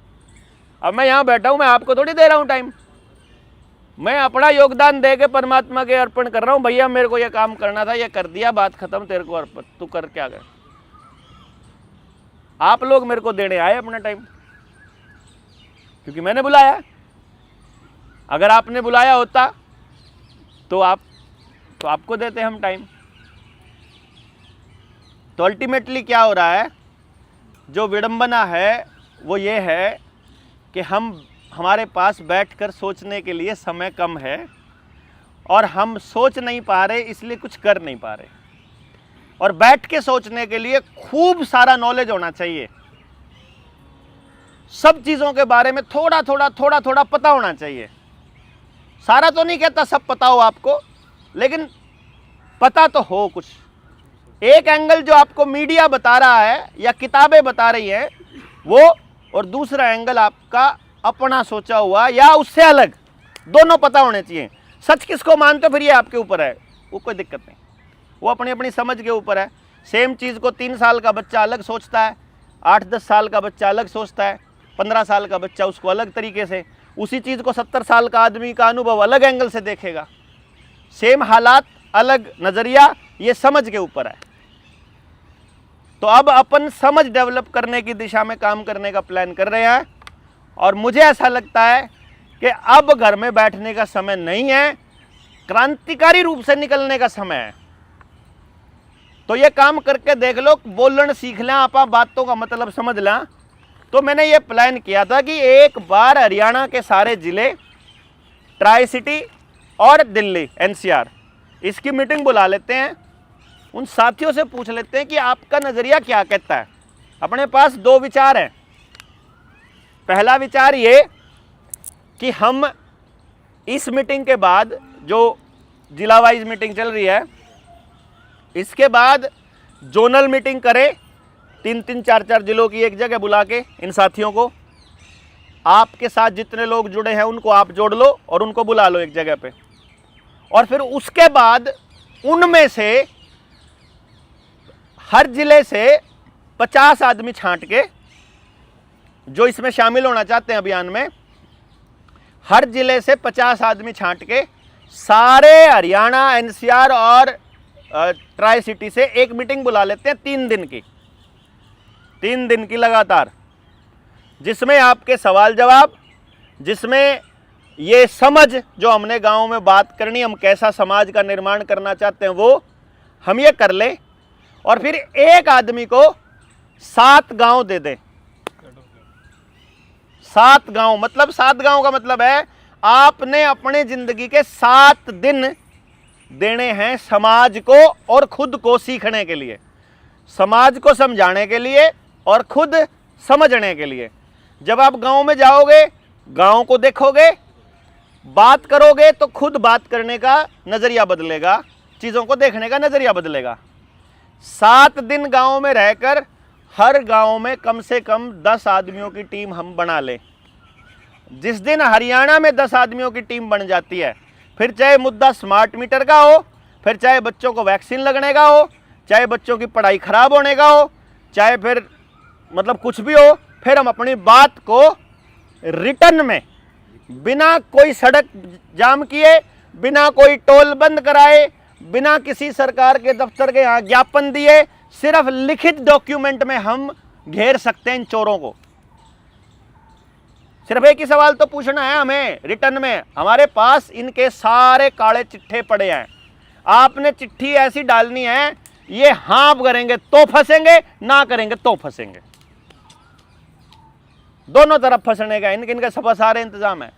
अब मैं यहाँ बैठा हूँ, मैं आपको थोड़ी दे रहा हूँ टाइम, मैं अपना योगदान दे के परमात्मा के अर्पण कर रहा हूँ। भैया मेरे को ये काम करना था, ये कर दिया, बात खत्म, तेरे को अर्पण, तू कर क्या गए। आप लोग मेरे को देने आए अपना टाइम क्योंकि मैंने बुलाया। अगर आपने बुलाया होता तो आपको देते हम टाइम। तो अल्टीमेटली क्या हो रहा है, जो विडंबना है वो ये है कि हमारे पास बैठकर सोचने के लिए समय कम है और हम सोच नहीं पा रहे, इसलिए कुछ कर नहीं पा रहे। और बैठ के सोचने के लिए खूब सारा नॉलेज होना चाहिए, सब चीज़ों के बारे में थोड़ा थोड़ा पता होना चाहिए। सारा तो नहीं कहता सब पता हो आपको, लेकिन पता तो हो कुछ। एक एंगल जो आपको मीडिया बता रहा है या किताबें बता रही हैं वो, और दूसरा एंगल आपका अपना सोचा हुआ या उससे अलग, दोनों पता होने चाहिए। सच किसको मानते हो फिर ये आपके ऊपर है, वो कोई दिक्कत नहीं, वो अपनी अपनी समझ के ऊपर है। सेम चीज़ को 3 साल का बच्चा अलग सोचता है, 8-10 साल का बच्चा अलग सोचता है, 15 साल का बच्चा उसको अलग तरीके से, उसी चीज़ को 70 साल का आदमी का अनुभव अलग एंगल से देखेगा। सेम हालात, अलग नज़रिया, ये समझ के ऊपर है। तो अब अपन समझ डेवलप करने की दिशा में काम करने का प्लान कर रहे हैं और मुझे ऐसा लगता है कि अब घर में बैठने का समय नहीं है, क्रांतिकारी रूप से निकलने का समय है। तो ये काम करके देख लो, बोलना सीख लें, आप बातों का मतलब समझ लें। तो मैंने ये प्लान किया था कि एक बार हरियाणा के सारे ज़िले, ट्राई सिटी और दिल्ली NCR, इसकी मीटिंग बुला लेते हैं, उन साथियों से पूछ लेते हैं कि आपका नज़रिया क्या कहता है। अपने पास 2 विचार हैं। पहला विचार ये कि हम इस मीटिंग के बाद, जो जिला वाइज मीटिंग चल रही है, इसके बाद जोनल मीटिंग करें, 3-3, 4-4 जिलों की एक जगह बुला के इन साथियों को, आपके साथ जितने लोग जुड़े हैं उनको आप जोड़ लो और उनको बुला लो एक जगह पे। और फिर उसके बाद उनमें से हर जिले से 50 आदमी छांट के, जो इसमें शामिल होना चाहते हैं अभियान में, हर जिले से 50 आदमी छांट के सारे हरियाणा, NCR और ट्राई सिटी से एक मीटिंग बुला लेते हैं 3 दिन की, 3 दिन की लगातार, जिसमें आपके सवाल जवाब, जिसमें ये समझ जो हमने गांव में बात करनी, हम कैसा समाज का निर्माण करना चाहते हैं वो हम ये कर लें। और फिर एक आदमी को 7 गांव दे दें। 7 गांव मतलब, 7 गांव का मतलब है आपने अपने जिंदगी के 7 दिन देने हैं समाज को और खुद को सीखने के लिए, समाज को समझाने के लिए और खुद समझने के लिए। जब आप गांव में जाओगे, गांव को देखोगे, बात करोगे तो खुद बात करने का नजरिया बदलेगा, चीजों को देखने का नजरिया बदलेगा। 7 दिन गांव में रहकर हर गांव में कम से कम 10 आदमियों की टीम हम बना लें। जिस दिन हरियाणा में 10 आदमियों की टीम बन जाती है, फिर चाहे मुद्दा स्मार्ट मीटर का हो, फिर चाहे बच्चों को वैक्सीन लगने का हो, चाहे बच्चों की पढ़ाई खराब होने का हो, चाहे फिर मतलब कुछ भी हो, फिर हम अपनी बात को रिटर्न में बिना कोई सड़क जाम किए, बिना कोई टोल बंद कराए, बिना किसी सरकार के दफ्तर के यहाँ ज्ञापन दिए, सिर्फ लिखित डॉक्यूमेंट में हम घेर सकते हैं इन चोरों को। सिर्फ एक ही सवाल तो पूछना है हमें रिटर्न में, हमारे पास इनके सारे काले चिट्ठे पड़े हैं। आपने चिट्ठी ऐसी डालनी है, ये हाँ करेंगे तो फंसेंगे, ना करेंगे तो फंसेंगे, दोनों तरफ फंसने का इनके सब सारे इंतजाम है।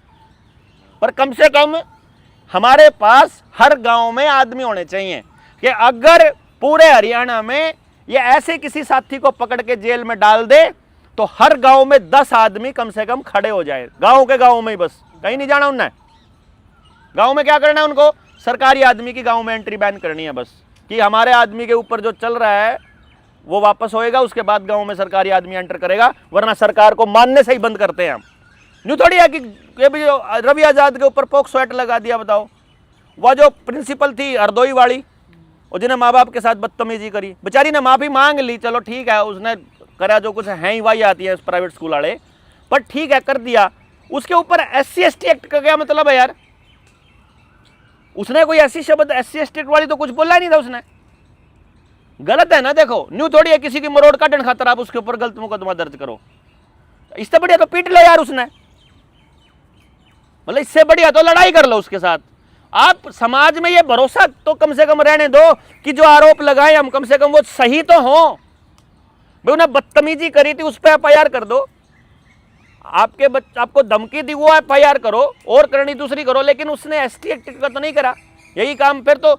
पर कम से कम हमारे पास हर गांव में आदमी होने चाहिए कि अगर पूरे हरियाणा में ये ऐसे किसी साथी को पकड़ के जेल में डाल दे तो हर गांव में 10 आदमी कम से कम खड़े हो जाए, गांव के गांव में ही, बस कहीं नहीं जाना उन्हें। गांव में क्या करना है उनको? सरकारी आदमी की गांव में एंट्री बैन करनी है, बस कि हमारे आदमी के ऊपर जो चल रहा है वो वापस होएगा, उसके बाद गांव में सरकारी आदमी एंटर करेगा, वरना सरकार को मानने से ही बंद करते हैं हम। यूँ थोड़ी है कि ये भी रवि आजाद के ऊपर पॉक्सो एक्ट लगा दिया। बताओ, वह जो प्रिंसिपल थी हरदोई वाली, और जिन्हें माँ बाप के साथ बदतमीजी करी, बेचारी ने माफ़ी मांग ली, चलो ठीक है, उसने करा जो कुछ है ही वही आती है प्राइवेट स्कूल वाले, पर ठीक है कर दिया। उसके ऊपर SC ST एक्ट का क्या मतलब है यार? उसने कोई ऐसी शब्द SC ST एक्ट वाली तो कुछ बोला ही नहीं था उसने। गलत है ना। देखो, न्यू थोड़ी है किसी की मरोड़ काटने खातर आप उसके ऊपर गलत मुकदमा दर्ज करो। इससे बढ़िया तो पीट लो यार उसने, मतलब इससे बढ़िया तो लड़ाई कर लो उसके साथ। आप समाज में ये भरोसा तो कम से कम रहने दो कि जो आरोप लगाए हम कम से कम वो सही तो हो। भाई उन्हें बदतमीजी करी थी, उस पर FIR कर दो। आपको धमकी दी, वो FIR करो, और करनी दूसरी करो, लेकिन उसने ST एक्ट का तो नहीं करा। यही काम फिर तो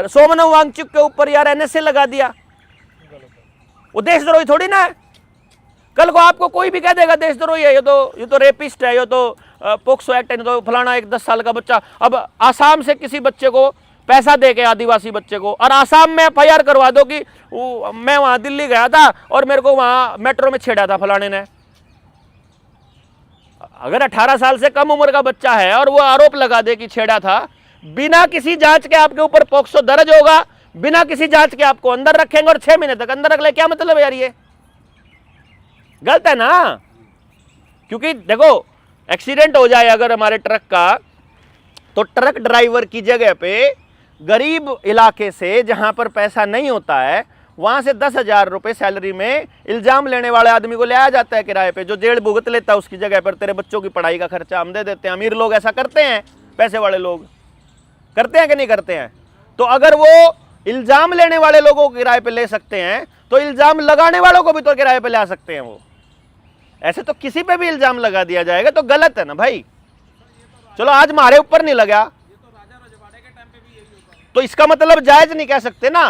सोमनाथ वांगचुक के ऊपर यार NSA लगा दिया, वो देशद्रोही थोड़ी ना है। कल को आपको कोई भी कह देगा देशद्रोही है, ये तो रेपिस्ट है, ये तो पोक्सो एक्ट है, तो फलाना एक 10 साल का बच्चा। अब आसाम से किसी बच्चे को पैसा दे के, आदिवासी बच्चे को, और आसाम में FIR करवा दो कि मैं वहां दिल्ली गया था और मेरे को वहां मेट्रो में छेड़ा था फलाने ने। अगर 18 साल से कम उम्र का बच्चा है और वो आरोप लगा दे कि छेड़ा था, बिना किसी जांच के आपके ऊपर पोक्सो दर्ज होगा, बिना किसी जांच के आपको अंदर रखेंगे और 6 महीने तक अंदर रख ले। क्या मतलब है यार? ये गलत है ना। क्योंकि देखो, एक्सीडेंट हो जाए अगर हमारे ट्रक का, तो ट्रक ड्राइवर की जगह पे गरीब इलाके से जहां पर पैसा नहीं होता है, वहां से 10,000 रुपये सैलरी में इल्जाम लेने वाले आदमी को ले आया जाता है किराए पे, जो जेल भुगत लेता है, उसकी जगह पर तेरे बच्चों की पढ़ाई का खर्चा हम दे देते हैं। अमीर लोग ऐसा करते हैं, पैसे वाले लोग करते हैं कि नहीं करते हैं? तो अगर वो इल्जाम लेने वाले लोगों को किराए पे ले सकते हैं, तो इल्जाम लगाने वालों को भी तो किराए पे ले आ सकते हैं। वो ऐसे तो किसी पे भी इल्जाम लगा दिया जाएगा तो गलत है ना भाई। चलो आज हमारे ऊपर नहीं लगा तो इसका मतलब जायज नहीं कह सकते ना।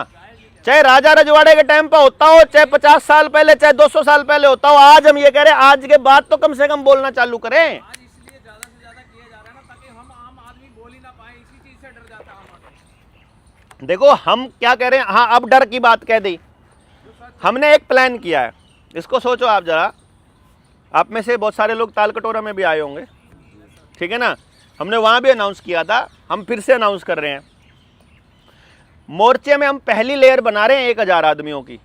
चाहे राजा रजवाड़े के टाइम पे होता हो, चाहे 50 साल पहले, चाहे 200 साल पहले होता हो, आज हम ये कह रहे हैं आज के बाद तो कम से कम बोलना चालू करें। आज इसलिए ज्यादा से ज्यादा किया जा रहा है ना, ताकि हम आम आदमी बोल ही ना पाए, इसी चीज से डर जाता है आम आदमी। देखो हम क्या कह रहे हैं, हाँ अब डर की बात कह दी। हमने एक प्लान किया है, इसको सोचो आप जरा। आप में से बहुत सारे लोग ताल कटोरा में भी आए होंगे, ठीक है ना? हमने वहाँ भी अनाउंस किया था, हम फिर से अनाउंस कर रहे हैं। मोर्चे में हम पहली लेयर बना रहे हैं 1000 आदमियों की।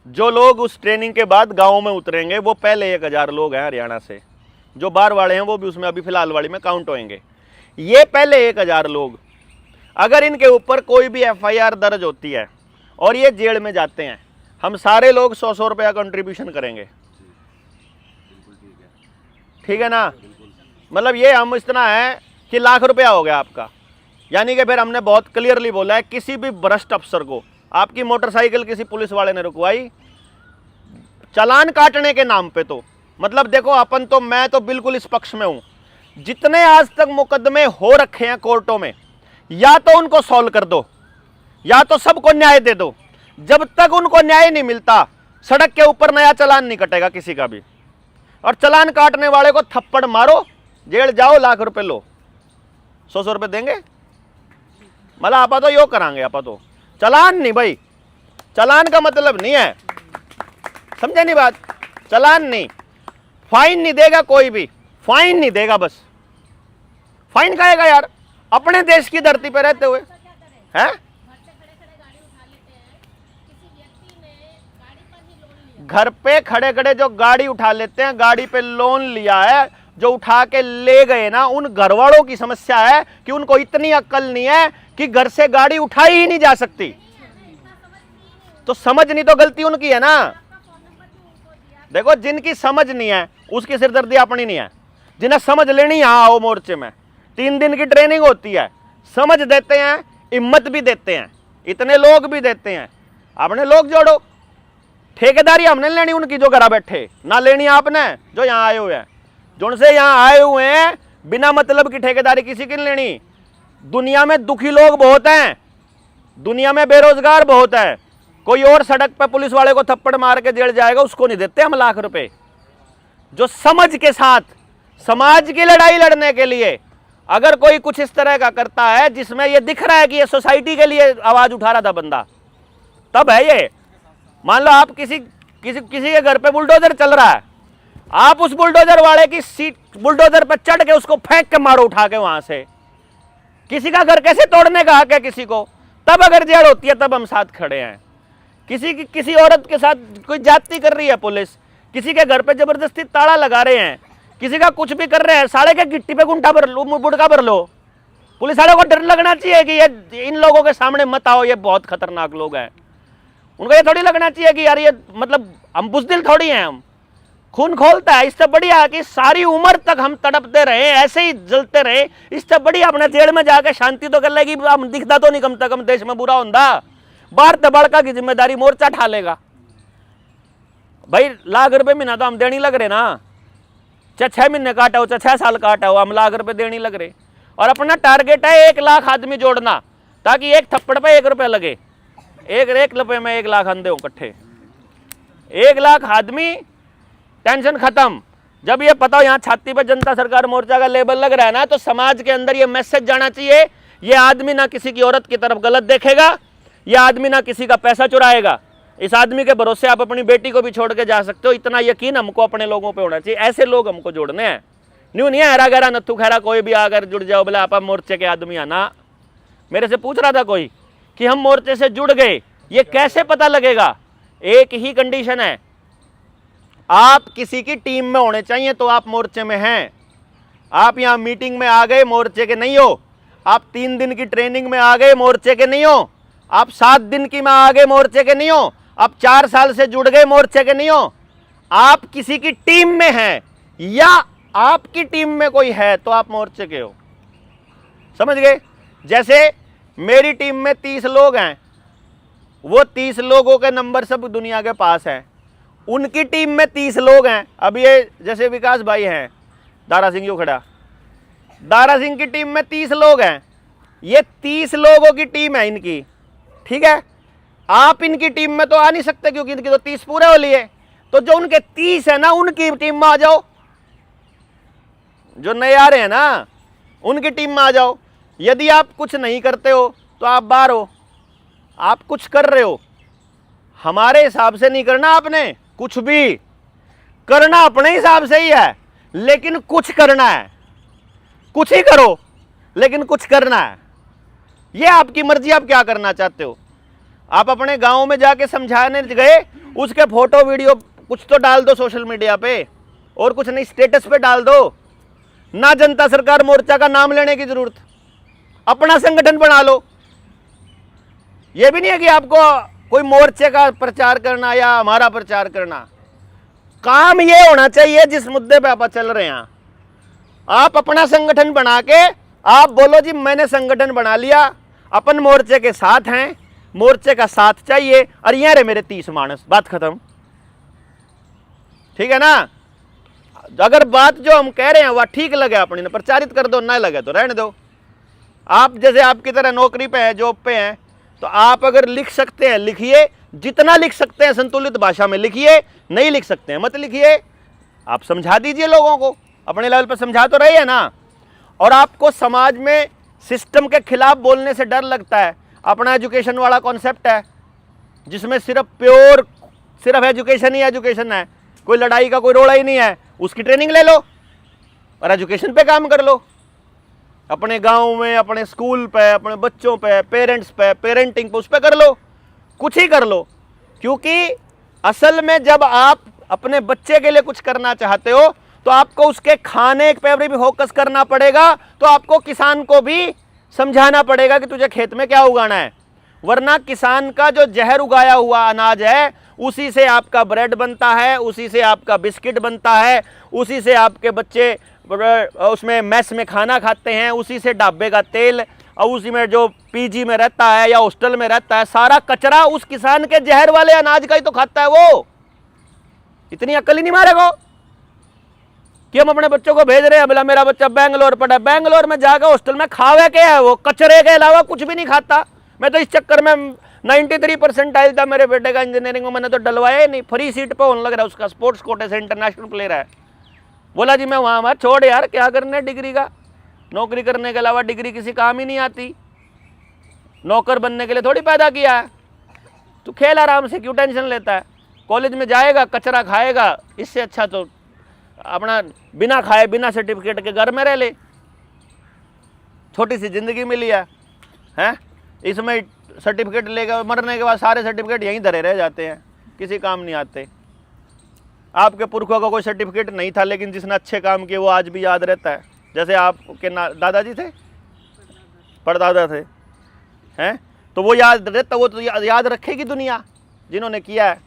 जो लोग उस ट्रेनिंग के बाद गाँव में उतरेंगे वो पहले 1000 लोग हैं हरियाणा से। जो बाहर वाले हैं वो भी उसमें अभी फिलहाल वाली में काउंट होंगे। ये पहले 1000 लोग, अगर इनके ऊपर कोई भी FIR दर्ज होती है और ये जेल में जाते हैं, हम सारे लोग 100-100 रुपया कंट्रीब्यूशन करेंगे। ठीक है ना? मतलब ये हम इतना है कि लाख रुपया हो गया आपका। यानी कि फिर हमने बहुत क्लियरली बोला है, किसी भी भ्रष्ट अफसर को आपकी मोटरसाइकिल किसी पुलिस वाले ने रुकवाई चालान काटने के नाम पे, तो मतलब देखो अपन तो, मैं तो बिल्कुल इस पक्ष में हूं। जितने आज तक मुकदमे हो रखे हैं कोर्टों में, या तो उनको सॉल्व कर दो या तो सबको न्याय दे दो। जब तक उनको न्याय नहीं मिलता, सड़क के ऊपर नया चालान नहीं कटेगा किसी का भी। और चालान काटने वाले को थप्पड़ मारो, जेल जाओ, लाख रुपए लो। 100 रुपये देंगे? मतलब आप तो यो करांगे, आप तो चलान नहीं भाई, चलान का मतलब नहीं है, समझे नहीं बात, चलान नहीं, फाइन नहीं देगा कोई भी, फाइन नहीं देगा, बस फाइन खाएगा यार, अपने देश की धरती पे रहते हुए हैं। घर पे खड़े खड़े जो गाड़ी उठा लेते हैं, गाड़ी पे लोन लिया है, जो उठा के ले गए ना, उन घर वालों की समस्या है कि उनको इतनी अक्ल नहीं है कि घर से गाड़ी उठाई ही नहीं जा सकती। तो समझ नहीं तो गलती उनकी है ना। देखो जिनकी समझ नहीं है उसकी सिरदर्दी अपनी नहीं है, जिन्हें समझ लेनी यहाँ आओ मोर्चे में, 3 दिन की ट्रेनिंग होती है, समझ देते हैं, हिम्मत भी देते हैं, इतने लोग भी देते हैं। अपने लोग जोड़ो, ठेकेदारी हमने लेनी उनकी जो घर बैठे, ना लेनी आपने जो यहाँ आए हुए हैं, जिनसे यहाँ आए हुए हैं बिना मतलब की ठेकेदारी किसी की नहीं लेनी। दुनिया में दुखी लोग बहुत हैं, दुनिया में बेरोजगार बहुत है, कोई और सड़क पे पुलिस वाले को थप्पड़ मार के जेल जाएगा, उसको नहीं देते हम लाख रुपए। जो समझ के साथ समाज की लड़ाई लड़ने के लिए अगर कोई कुछ इस तरह का करता है जिसमें ये दिख रहा है कि ये सोसाइटी के लिए आवाज उठा रहा था बंदा, तब है ये। मान लो आप किसी के घर पे बुलडोजर चल रहा है, आप उस बुलडोजर वाले की सीट बुलडोजर पे चढ़ के उसको फेंक के मारो उठा के वहां से, किसी का घर कैसे तोड़ने का हक है किसी को, तब अगर जेल होती है तब हम साथ खड़े हैं। किसी औरत के साथ कोई जाति कर रही है पुलिस, किसी के घर पे जबरदस्ती ताला लगा रहे हैं, किसी का कुछ भी कर रहे हैं, साले के गिट्टी पे गुंठा भर लो, बुड़का भर लो, पुलिस वालों को डर लगना चाहिए कि ये इन लोगों के सामने मत आओ, ये बहुत खतरनाक लोग हैं। उनको ये थोड़ी लगना चाहिए कि यार ये मतलब हम बुज़दिल थोड़ी हैं, हम खून खोलता है। इससे बढ़िया कि सारी उम्र तक हम तड़पते रहे, ऐसे ही जलते रहे, इससे बढ़िया अपने जेल में जाके शांति तो कर लेगी। हम दिखता तो नहीं कम से कम देश में बुरा होंदा, बाहर तबड़का की जिम्मेदारी मोर्चा ठा लेगा भाई। लाख रुपए महीना तो हम देने लग रहे ना, चाहे 6 महीने काटा हो, चाहे 6 साल काटा हो, हम लाख रुपए देने लग रहे। और अपना टारगेट है 1 लाख आदमी जोड़ना, ताकि एक थप्पड़ पे 1 रुपये लगे, एक रुपये में 1 लाख अंधे हो इकट्ठे, 1 लाख आदमी, टेंशन खत्म। जब ये पता हो यहाँ छाती पे जनता सरकार मोर्चा का लेबल लग रहा है ना, तो समाज के अंदर ये मैसेज जाना चाहिए, ये आदमी ना किसी की औरत की तरफ गलत देखेगा, ये आदमी ना किसी का पैसा चुराएगा, इस आदमी के भरोसे आप अपनी बेटी को भी छोड़ के जा सकते हो। इतना यकीन हमको अपने लोगों पे होना चाहिए, ऐसे लोग हमको जोड़ने हैं। न्यू नहीं है हरा गहरा नत्थू खैरा कोई भी आकर जुड़ जाओ बोले आप मोर्चे के आदमी आना। मेरे से पूछ रहा था कोई कि हम मोर्चे से जुड़ गए, ये कैसे पता लगेगा? एक ही कंडीशन है, आप किसी की टीम में होने चाहिए तो आप मोर्चे में हैं। आप यहाँ मीटिंग में आ गए, मोर्चे के नहीं हो। आप 3 दिन की ट्रेनिंग में आ गए, मोर्चे के नहीं हो। आप 7 दिन की में आ गए, मोर्चे के नहीं हो। आप 4 साल से जुड़ गए, मोर्चे के नहीं हो। आप किसी की टीम में हैं या आपकी टीम में कोई है तो आप मोर्चे के हो, समझ गए? जैसे मेरी टीम में 30 लोग हैं, वो 30 लोगों के नंबर सब दुनिया के पास हैं। उनकी टीम में 30 लोग हैं। अब ये जैसे विकास भाई हैं, दारा सिंह यू खड़ा, दारा सिंह की टीम में 30 लोग हैं, ये 30 लोगों की टीम है इनकी, ठीक है? आप इनकी टीम में तो आ नहीं सकते क्योंकि इनकी तो 30 पूरे हो लिए। तो जो उनके 30 है ना, उनकी टीम में आ जाओ। जो नए आ रहे हैं ना, उनकी टीम में आ जाओ। यदि आप कुछ नहीं करते हो तो आप बाहर हो। आप कुछ कर रहे हो, हमारे हिसाब से नहीं करना, आपने कुछ भी करना अपने हिसाब से ही है, लेकिन कुछ करना है। कुछ ही करो लेकिन कुछ करना है। ये आपकी मर्जी, आप क्या करना चाहते हो। आप अपने गांव में जाके समझाने गए, उसके फोटो वीडियो कुछ तो डाल दो सोशल मीडिया पे, और कुछ नहीं स्टेटस पे डाल दो। ना जनता सरकार मोर्चा का नाम लेने की जरूरत, अपना संगठन बना लो। यह भी नहीं है कि आपको कोई मोर्चे का प्रचार करना या हमारा प्रचार करना। काम ये होना चाहिए जिस मुद्दे पे आप चल रहे हैं, आप अपना संगठन बना के आप बोलो जी मैंने संगठन बना लिया, अपन मोर्चे के साथ हैं, मोर्चे का साथ चाहिए, और ये रहे मेरे 30 मानस, बात खत्म। ठीक है ना? अगर बात जो हम कह रहे हैं वह ठीक लगे अपनी ने प्रचारित कर दो, ना लगे तो रहने दो। आप जैसे आपकी तरह नौकरी पे है, जॉब पे हैं, तो आप अगर लिख सकते हैं लिखिए, जितना लिख सकते हैं संतुलित भाषा में लिखिए, नहीं लिख सकते हैं मत लिखिए। आप समझा दीजिए लोगों को, अपने लेवल पर समझा तो रहे हैं ना। और आपको समाज में सिस्टम के खिलाफ बोलने से डर लगता है। अपना एजुकेशन वाला कॉन्सेप्ट है जिसमें सिर्फ एजुकेशन ही एजुकेशन है, कोई लड़ाई का कोई रोड़ा ही नहीं है। उसकी ट्रेनिंग ले लो और एजुकेशन पे काम कर लो, अपने गांव में, अपने स्कूल पे, अपने बच्चों पे, पेरेंट्स पे, पेरेंटिंग पे, उस पे कर लो, कुछ ही कर लो। क्योंकि असल में जब आप अपने बच्चे के लिए कुछ करना चाहते हो तो आपको उसके खाने पे भी फोकस करना पड़ेगा, तो आपको किसान को भी समझाना पड़ेगा कि तुझे खेत में क्या उगाना है। वरना किसान का जो जहर उगाया हुआ अनाज है उसी से आपका ब्रेड बनता है, उसी से आपका बिस्किट बनता है, उसी से आपके बच्चे उसमें मेस में खाना खाते हैं, उसी से ढाबे का तेल और उसी में जो पीजी में रहता है या हॉस्टल में रहता है, सारा कचरा उस किसान के जहर वाले अनाज का ही तो खाता है वो। इतनी अकल ही नहीं मारेगा कि हम अपने बच्चों को भेज रहे हैं, बोला मेरा बच्चा बेंगलोर पढ़ा, बेंगलोर में जाकर हॉस्टल में खावे क्या है, वो कचरे के अलावा कुछ भी नहीं खाता। मैं तो इस चक्कर में 93% आया था मेरे बेटे का इंजीनियरिंग में, मैंने तो डलवाया ही नहीं, फ्री सीट पे होने लग रहा है उसका, स्पोर्ट्स कोटे से इंटरनेशनल प्लेयर है। बोला जी मैं वहाँ छोड़ यार, क्या करने डिग्री का, नौकरी करने के अलावा डिग्री किसी काम ही नहीं आती, नौकर बनने के लिए थोड़ी पैदा किया है। तू खेल आराम से, क्यों टेंशन लेता है। कॉलेज में जाएगा कचरा खाएगा, इससे अच्छा तो अपना बिना खाए बिना सर्टिफिकेट के घर में रह ले। छोटी सी जिंदगी मिली है इसमें सर्टिफिकेट लेकर मरने के बाद सारे सर्टिफिकेट यहीं धरे रह जाते हैं, किसी काम नहीं आते। आपके पुरखों का कोई सर्टिफिकेट नहीं था, लेकिन जिसने अच्छे काम किए वो आज भी याद रहता है। जैसे आपके दादाजी थे, परदादा थे, हैं, तो वो याद रहता, वो तो याद रखेगी दुनिया जिन्होंने किया है।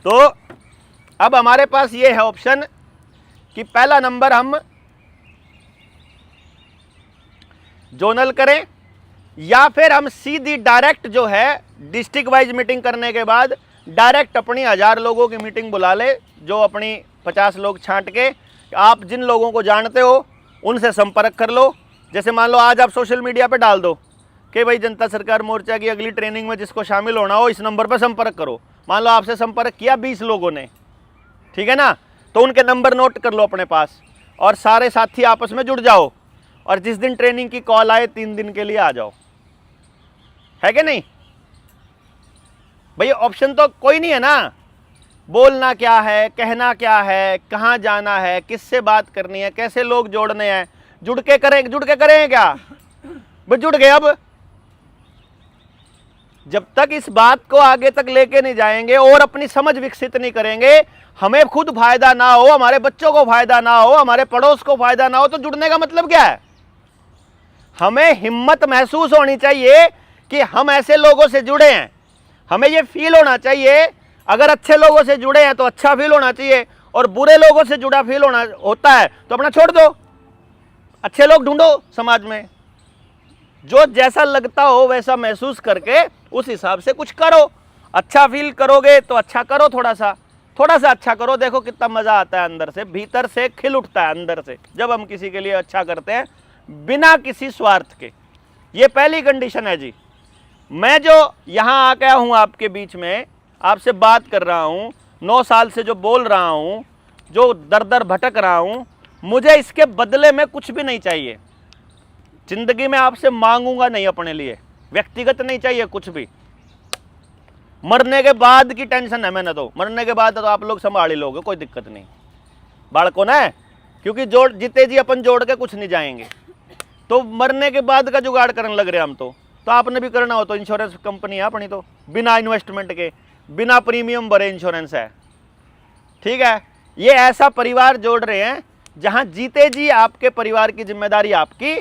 तो अब हमारे पास ये है ऑप्शन कि पहला नंबर हम जोनल करें या फिर हम सीधी डायरेक्ट जो है डिस्ट्रिक्ट वाइज मीटिंग करने के बाद डायरेक्ट अपनी 1000 लोगों की मीटिंग बुला ले, जो अपनी 50 लोग छांट के आप जिन लोगों को जानते हो उनसे संपर्क कर लो। जैसे मान लो आज आप सोशल मीडिया पे डाल दो कि भाई जनता सरकार मोर्चा की अगली ट्रेनिंग में जिसको शामिल होना हो इस नंबर पर संपर्क करो। मान लो आपसे संपर्क किया 20 लोगों ने, ठीक है ना, तो उनके नंबर नोट कर लो अपने पास और सारे साथी आपस में जुड़ जाओ और जिस दिन ट्रेनिंग की कॉल आए 3 दिन के लिए आ जाओ, है कि नहीं भैया। ऑप्शन तो कोई नहीं है ना, बोलना क्या है, कहना क्या है, कहाँ जाना है, किससे बात करनी है, कैसे लोग जोड़ने हैं, जुड़ के करें क्या बस जुड़ गए। अब जब तक इस बात को आगे तक लेके नहीं जाएंगे और अपनी समझ विकसित नहीं करेंगे, हमें खुद फायदा ना हो, हमारे बच्चों को फायदा ना हो, हमारे पड़ोस को फायदा ना हो, तो जुड़ने का मतलब क्या है। हमें हिम्मत महसूस होनी चाहिए कि हम ऐसे लोगों से जुड़े हैं, हमें ये फील होना चाहिए। अगर अच्छे लोगों से जुड़े हैं तो अच्छा फील होना चाहिए, और बुरे लोगों से जुड़ा फील होता है तो अपना छोड़ दो, अच्छे लोग ढूंढो समाज में, जो जैसा लगता हो वैसा महसूस करके उस हिसाब से कुछ करो। अच्छा फील करोगे तो अच्छा करो, थोड़ा सा अच्छा करो, देखो कितना मजा आता है, अंदर से, भीतर से खिल उठता है अंदर से जब हम किसी के लिए अच्छा करते हैं बिना किसी स्वार्थ के। ये पहली कंडीशन है जी। मैं जो यहाँ आ गया हूँ आपके बीच में, आपसे बात कर रहा हूँ, 9 साल से जो बोल रहा हूँ, जो दर दर भटक रहा हूँ, मुझे इसके बदले में कुछ भी नहीं चाहिए। जिंदगी में आपसे मांगूंगा नहीं, अपने लिए व्यक्तिगत नहीं चाहिए कुछ भी। मरने के बाद की टेंशन है मैंने, तो मरने के बाद तो आप लोग संभाल ही लोगे, कोई दिक्कत नहीं, बालको ना है, क्योंकि जोड़ जीते जी अपन जोड़ के कुछ नहीं जाएंगे। तो मरने के बाद का जुगाड़ करने लग रहे हम तो आपने भी करना हो तो इंश्योरेंस कंपनी है अपनी, तो बिना इन्वेस्टमेंट के बिना प्रीमियम भरे इंश्योरेंस है, ठीक है। ये ऐसा परिवार जोड़ रहे हैं जहां जीते जी आपके परिवार की जिम्मेदारी आपकी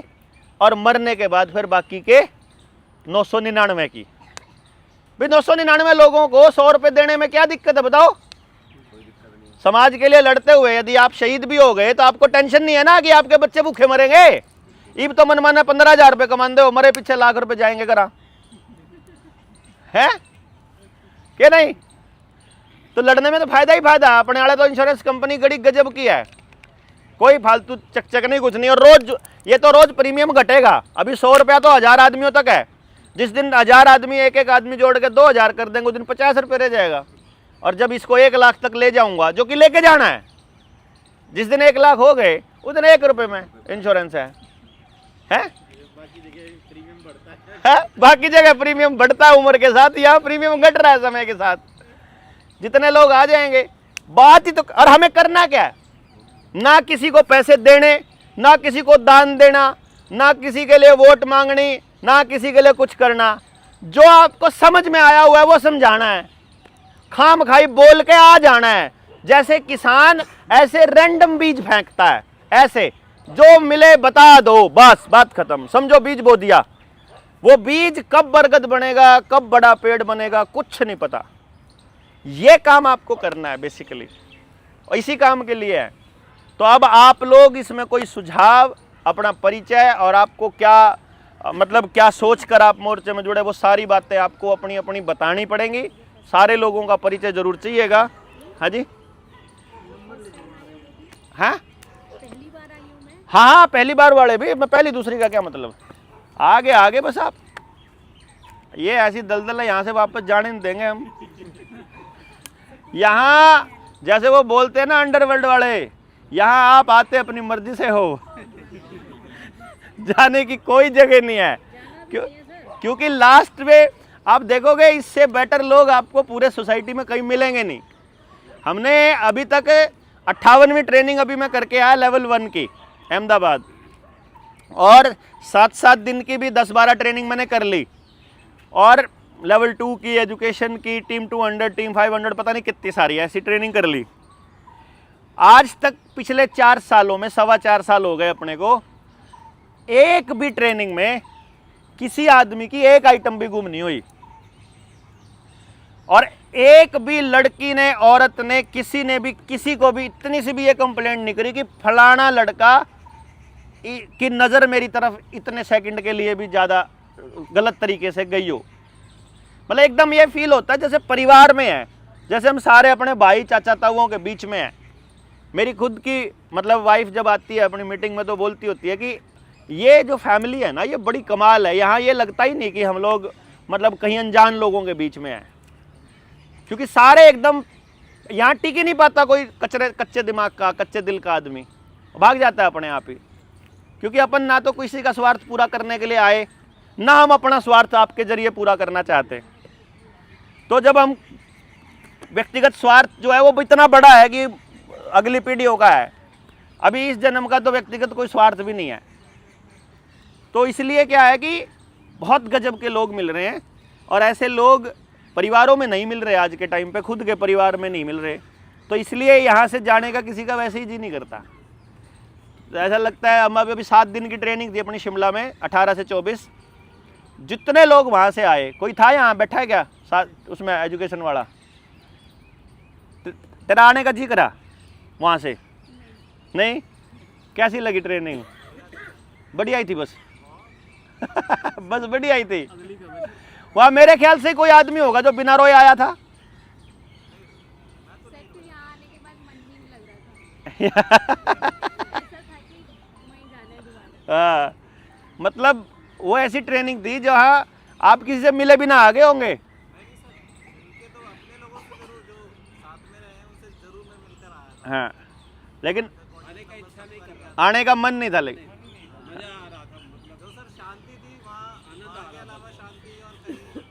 और मरने के बाद फिर बाकी के 999 की। भाई 999 लोगों को 100 रुपये देने में क्या दिक्कत है बताओ। समाज के लिए लड़ते हुए यदि आप शहीद भी हो गए तो आपको टेंशन नहीं है ना कि आपके बच्चे भूखे मरेंगे। इब तो मन माने 15,000 रुपये कमाते हो, मरे पीछे लाख रुपए जाएंगे करा है कि नहीं। तो लड़ने में तो फायदा ही फायदा। अपने वाले तो इंश्योरेंस कंपनी गड़ी गजब की है, कोई फालतू चकचक नहीं, कुछ नहीं। और रोज ये तो रोज प्रीमियम घटेगा। अभी 100 रुपया तो 1000 आदमियों तक है। जिस दिन 1000 आदमी एक आदमी जोड़ के 2000 कर देंगे उस दिन 50 रुपये रह जाएगा। और जब इसको 1 लाख तक ले जाऊंगा, जो कि लेके जाना है, जिस दिन 1 लाख हो गए उतने 1 रुपए में इंश्योरेंस है? बाकी जगह प्रीमियम बढ़ता है उम्र के साथ, यहाँ प्रीमियम घट रहा है समय के साथ। जितने लोग आ जाएंगे, बात ही तो। और हमें करना क्या है? ना किसी को पैसे देने, ना किसी को दान देना, ना किसी के लिए वोट मांगनी, ना किसी के लिए कुछ करना। जो आपको समझ में आया हुआ है वो समझाना है, खाम खाई बोल के आ जाना है। जैसे किसान ऐसे रैंडम बीज फेंकता है, ऐसे जो मिले बता दो, बस बात खत्म। समझो बीज बो दिया, वो बीज कब बरगद बनेगा, कब बड़ा पेड़ बनेगा, कुछ नहीं पता। ये काम आपको करना है बेसिकली, और इसी काम के लिए है। तो अब आप लोग इसमें कोई सुझाव, अपना परिचय और आपको क्या मतलब क्या सोच कर आप मोर्चे में जुड़े, वो सारी बातें आपको अपनी अपनी बतानी पड़ेंगी। सारे लोगों का परिचय जरूर चाहिएगा। हाँ जी, हाँ पहली बार आई हूँ मैं। हाँ, पहली बार वाले भी। मैं पहली दूसरी का क्या मतलब, आगे आगे बस आप। ये ऐसी दलदल है, यहाँ से वापस जाने नहीं देंगे हम। यहाँ जैसे वो बोलते हैं ना अंडरवर्ल्ड वाले, यहाँ आप आते अपनी मर्जी से हो, जाने की कोई जगह नहीं है। क्योंकि लास्ट में आप देखोगे इससे बेटर लोग आपको पूरे सोसाइटी में कहीं मिलेंगे नहीं। हमने अभी तक 58वीं ट्रेनिंग अभी मैं करके आया लेवल 1 की अहमदाबाद, और 7-7 दिन की भी 10-12 ट्रेनिंग मैंने कर ली, और लेवल 2 की एजुकेशन की, टीम 200, टीम 500, पता नहीं कितनी सारी ऐसी ट्रेनिंग कर ली। आज तक पिछले 4 सालों में, 4.25 साल हो गए अपने को, एक भी ट्रेनिंग में किसी आदमी की एक आइटम भी गुम नहीं हुई, और एक भी लड़की ने, औरत ने, किसी ने भी, किसी को भी इतनी सी भी ये कंप्लेंट नहीं करी कि फलाना लड़का की नज़र मेरी तरफ इतने सेकंड के लिए भी ज़्यादा गलत तरीके से गई हो। मतलब एकदम ये फील होता है जैसे परिवार में है, जैसे हम सारे अपने भाई चाचा ताऊओं के बीच में हैं। मेरी खुद की मतलब वाइफ जब आती है अपनी मीटिंग में तो बोलती होती है कि ये जो फैमिली है ना, ये बड़ी कमाल है। यहाँ ये लगता ही नहीं कि हम लोग मतलब कहीं अनजान लोगों के बीच में हैं, क्योंकि सारे एकदम, यहाँ टिक ही नहीं पाता कोई कच्चे दिमाग का, कच्चे दिल का आदमी, भाग जाता है अपने आप ही। क्योंकि अपन ना तो किसी का स्वार्थ पूरा करने के लिए आए, ना हम अपना स्वार्थ आपके जरिए पूरा करना चाहते। तो जब हम व्यक्तिगत स्वार्थ जो है वो इतना बड़ा है कि अगली पीढ़ियों का है, अभी इस जन्म का तो व्यक्तिगत कोई स्वार्थ भी नहीं है। तो इसलिए क्या है कि बहुत गजब के लोग मिल रहे हैं, और ऐसे लोग परिवारों में नहीं मिल रहे आज के टाइम पे, खुद के परिवार में नहीं मिल रहे। तो इसलिए यहाँ से जाने का किसी का वैसे ही जी नहीं करता। तो ऐसा लगता है, हम अभी 7 दिन की ट्रेनिंग थी अपनी शिमला में, 18 से 24। जितने लोग वहाँ से आए, कोई था यहाँ बैठा है क्या साथ उसमें एजुकेशन वाला? तेरा आने का जी करा वहाँ से? नहीं? कैसी लगी ट्रेनिंग? बढ़िया ही थी बस। बस बढ़िया ही थी। वहाँ मेरे ख्याल से कोई आदमी होगा जो बिना रोए आया था। यहाँ आने के बाद मन ही नहीं लग रहा था। ऐसा था कि वहीं जाना है दोबारा। हाँ, मतलब वो ऐसी ट्रेनिंग थी जहाँ आप किसी से मिले बिना आगे होंगे। हाँ, लेकिन आने का मन नहीं था, लेकिन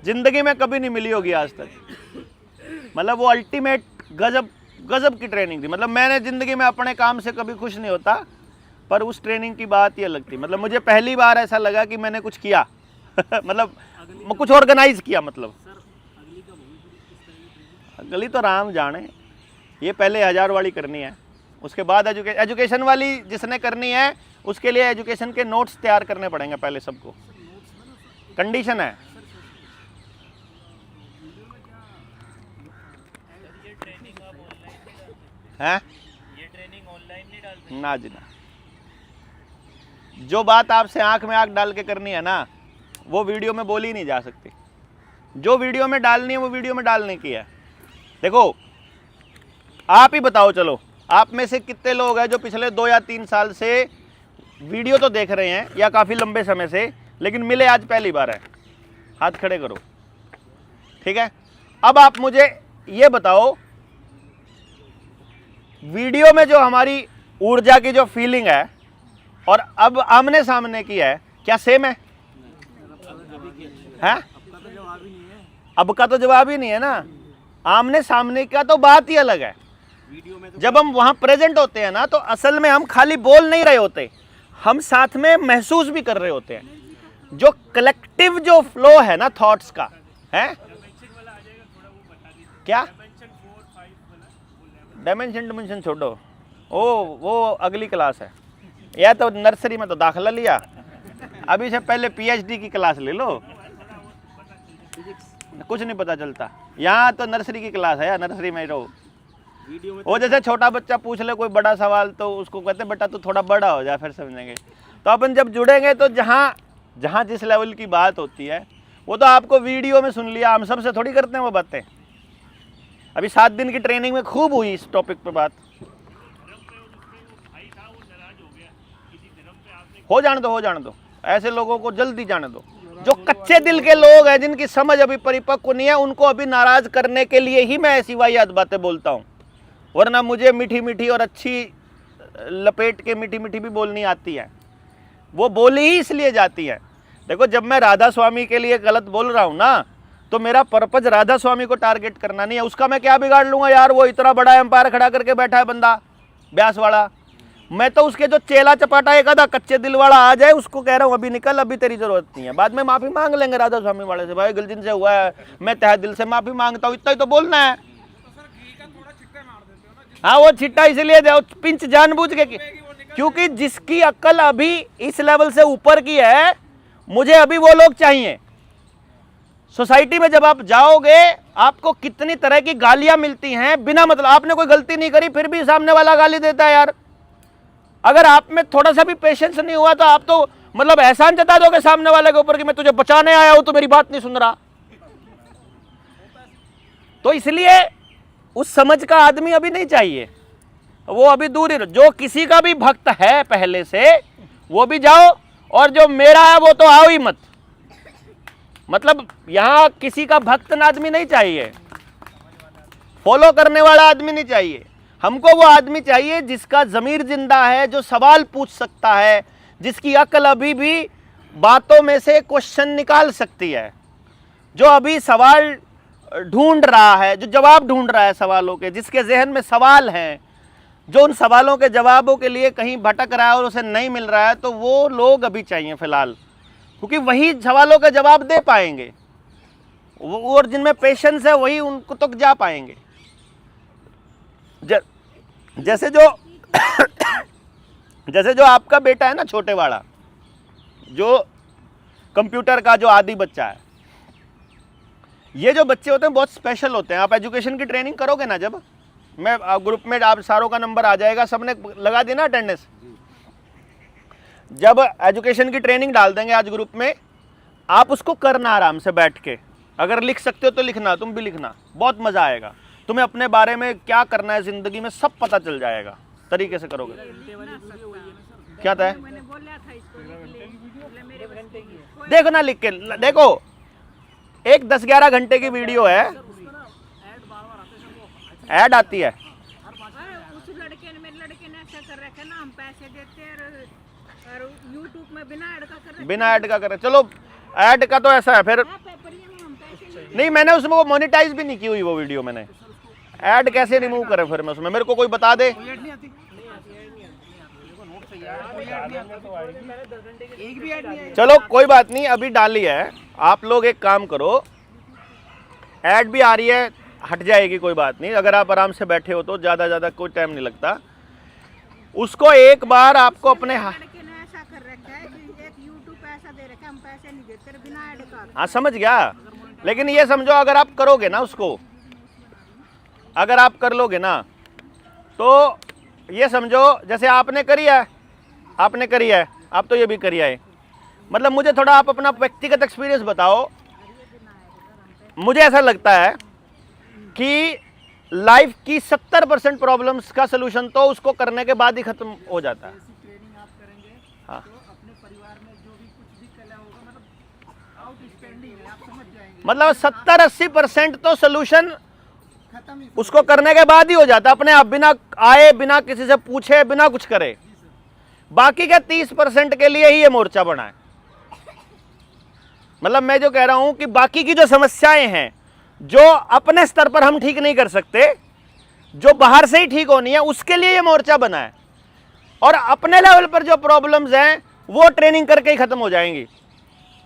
जिंदगी में कभी नहीं मिली होगी आज तक। मतलब वो अल्टीमेट गजब की ट्रेनिंग थी। मतलब मैंने ज़िंदगी में अपने काम से कभी खुश नहीं होता, पर उस ट्रेनिंग की बात ही अलग थी। मतलब मुझे पहली बार ऐसा लगा कि मैंने कुछ किया। मतलब कुछ ऑर्गेनाइज किया। मतलब अगली तो राम जाने, ये पहले 1000 वाली करनी है, उसके बाद एजुकेशन वाली जिसने करनी है उसके लिए एजुकेशन के नोट्स तैयार करने पड़ेंगे पहले सबको, कंडीशन है। हैं? ये ट्रेनिंग ऑनलाइन नहीं डालते? ना जी ना। जो बात आपसे आंख में आंख डाल के करनी है ना, वो वीडियो में बोली नहीं जा सकती। जो वीडियो में डालनी है वो वीडियो में डालने की है। देखो आप ही बताओ, चलो आप में से कितने लोग हैं जो पिछले 2 या 3 साल से वीडियो तो देख रहे हैं या काफ़ी लंबे समय से, लेकिन मिले आज पहली बार है? हाथ खड़े करो। ठीक है, अब आप मुझे ये बताओ, वीडियो में जो हमारी ऊर्जा की जो फीलिंग है और अब आमने सामने की है, क्या सेम है? हैं? अब का तो जवाब ही नहीं है ना। आमने सामने का तो बात ही अलग है। जब हम वहां प्रेजेंट होते हैं ना, तो असल में हम खाली बोल नहीं रहे होते, हम साथ में महसूस भी कर रहे होते हैं। जो कलेक्टिव जो फ्लो है ना थॉट्स का है, क्या डायमेंशन छोड़ो, वो अगली क्लास है। या तो नर्सरी में तो दाखिला लिया, अभी से पहले पीएचडी की क्लास ले लो, कुछ नहीं पता चलता। यहाँ तो नर्सरी की क्लास है, नर्सरी में रहो। वो जैसे छोटा बच्चा पूछ ले कोई बड़ा सवाल तो उसको कहते हैं बेटा तू थोड़ा बड़ा हो जाए फिर समझेंगे। तो अपन जब जुड़ेंगे तो जहाँ जिस लेवल की बात होती है वो तो आपको वीडियो में सुन लिया, हम सबसे थोड़ी करते हैं वो बातें। अभी 7 दिन की ट्रेनिंग में खूब हुई इस टॉपिक पर बात। हो जाने दो, ऐसे लोगों को जल्दी जाने दो। जो कच्चे दिल के लोग हैं, जिनकी समझ अभी परिपक्व नहीं है, उनको अभी नाराज करने के लिए ही मैं ऐसी वाहियात बातें बोलता हूँ। वरना मुझे मीठी मीठी और अच्छी लपेट के मीठी मीठी भी बोलनी आती है, वो बोली ही इसलिए जाती है। देखो जब मैं राधा स्वामी के लिए गलत बोल रहा हूँ ना, तो मेरा पर्पज राधा स्वामी को टारगेट करना नहीं है। उसका मैं क्या बिगाड़ लूंगा यार, वो इतना बड़ा एम्पायर खड़ा करके बैठा है बंदा ब्यास वाला। मैं तो उसके जो चेला चपाटा एक आधा कच्चे दिल वाला आ जाए उसको कह रहा हूँ अभी निकल, अभी तेरी जरूरत नहीं है। बाद में माफी मांग लेंगे राधा स्वामी वाले से, भाई गलती से हुआ है, मैं तहे दिल से माफी मांगता हूँ, इतना ही तो बोलना है। हाँ वो छिट्टा इसलिए दे, पिंच जानबूझ के, क्योंकि जिसकी अक्ल अभी इस लेवल से ऊपर की है, मुझे अभी वो लोग चाहिए। सोसाइटी में जब आप जाओगे आपको कितनी तरह की गालियां मिलती हैं बिना मतलब, आपने कोई गलती नहीं करी फिर भी सामने वाला गाली देता है यार। अगर आप में थोड़ा सा भी पेशेंस नहीं हुआ तो आप तो मतलब एहसान जता दोगे सामने वाले के ऊपर कि मैं तुझे बचाने आया हूं, तो मेरी बात नहीं सुन रहा। तो इसलिए उस समझ का आदमी अभी नहीं चाहिए, वो अभी दूर ही। जो किसी का भी भक्त है पहले से वो भी जाओ, और जो मेरा है वो तो आओ ही मत। मतलब यहां किसी का भक्त आदमी नहीं चाहिए, फॉलो करने वाला आदमी नहीं चाहिए। हमको वो आदमी चाहिए जिसका जमीर जिंदा है, जो सवाल पूछ सकता है, जिसकी अक्ल अभी भी बातों में से क्वेश्चन निकाल सकती है, जो अभी सवाल ढूंढ रहा है, जो जवाब ढूंढ रहा है सवालों के, जिसके जहन में सवाल हैं, जो उन सवालों के जवाबों के लिए कहीं भटक रहा है और उसे नहीं मिल रहा है, तो वो लोग अभी चाहिए फिलहाल, क्योंकि वही सवालों के जवाब दे पाएंगे। और जिनमें पेशेंस है वही उनको तक जा पाएंगे। जैसे जो आपका बेटा है ना, छोटे वाला, जो कंप्यूटर का जो आदी बच्चा है, ये जो बच्चे होते हैं बहुत स्पेशल होते हैं। आप एजुकेशन की ट्रेनिंग करोगे ना, जब मैं ग्रुप में आप सारों का नंबर आ जाएगा, सबने लगा दिया ना अटेंडेंस। जब एजुकेशन की ट्रेनिंग डाल देंगे आज ग्रुप में, आप उसको करना आराम से बैठ के। अगर लिख सकते हो तो लिखना, तुम भी लिखना, बहुत मजा आएगा। तुम्हें अपने बारे में क्या करना है जिंदगी में सब पता चल जाएगा, तरीके से करोगे। क्या था? देखो ना लिख के, देखो एक 10-11 घंटे की वीडियो है, ऐड आती है। उस लड़के ने, मेरे लड़के ने ऐसा कर रखा है ना, हम पैसे देते हैं और YouTube में बिना ऐड का कर रखा है। बिना ऐड का करे, चलो ऐड का तो ऐसा है फिर। नहीं, मैंने उसमें वो मोनेटाइज भी नहीं की हुई वो वीडियो। मैंने ऐड कैसे रिमूव करे फिर मैं उसमें, मेरे को कोई बता दे। चलो कोई बात नहीं, अभी डाली है। आप लोग एक काम करो, ऐड भी आ रही है, हट जाएगी, कोई बात नहीं। अगर आप आराम से बैठे हो तो ज़्यादा कोई टाइम नहीं लगता। उसको एक बार आपको अपने ऐसा कर रखा है कि एक YouTube ऐसा दे रखा है, हम पैसे नहीं देते बिना ऐड का। हाँ समझ गया, लेकिन ये समझो अगर आप करोगे ना उसको, अगर आप कर लोगे ना, तो ये समझो जैसे आपने करी है, आप तो ये भी करी है। मतलब मुझे थोड़ा आप अपना व्यक्तिगत एक्सपीरियंस बताओ। मुझे ऐसा लगता है कि लाइफ की 70% प्रॉब्लम्स का सलूशन तो उसको करने के बाद ही खत्म हो जाता है। हाँ, मतलब 70-80% तो सलूशन खत्म ही। उसको करने के बाद ही हो जाता अपने आप, बिना आए, बिना किसी से पूछे, बिना कुछ करे। बाकी के 30% के लिए ही ये मोर्चा बना है। मतलब मैं जो कह रहा हूं कि बाकी की जो समस्याएं हैं, जो अपने स्तर पर हम ठीक नहीं कर सकते, जो बाहर से ही ठीक होनी है, उसके लिए ये मोर्चा बना है। और अपने लेवल पर जो प्रॉब्लम्स हैं वो ट्रेनिंग करके ही खत्म हो जाएंगी।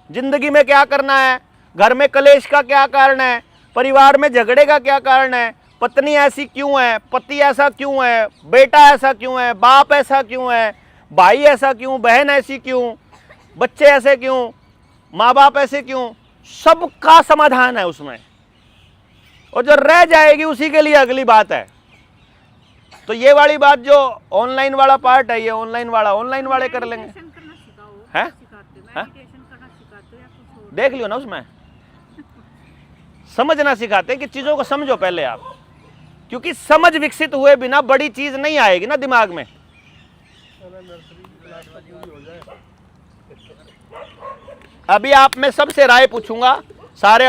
जिंदगी में क्या करना है, घर में कलेश का क्या कारण है, परिवार में झगड़े का क्या कारण है, पत्नी ऐसी क्यों है, पति ऐसा क्यों है, बेटा ऐसा क्यों है, बाप ऐसा क्यों है, भाई ऐसा क्यों, बहन ऐसी क्यों, बच्चे ऐसे क्यों, माँ बाप ऐसे क्यों, सबका समाधान है उसमें। और जो रह जाएगी उसी के लिए अगली बात है। तो ये वाली बात जो ऑनलाइन वाला पार्ट है, ये ऑनलाइन वाले कर लेंगे। करना सिखाओ, हैं? सिखाते हैं? मेडिटेशन करना सिखाते हो या कुछ और? देख लियो ना, उसमें समझना सिखाते हैं कि चीजों को समझो पहले आप, क्योंकि समझ विकसित हुए बिना बड़ी चीज नहीं आएगी ना दिमाग में। अभी आप मैं सबसे राय पूछूंगा, सारे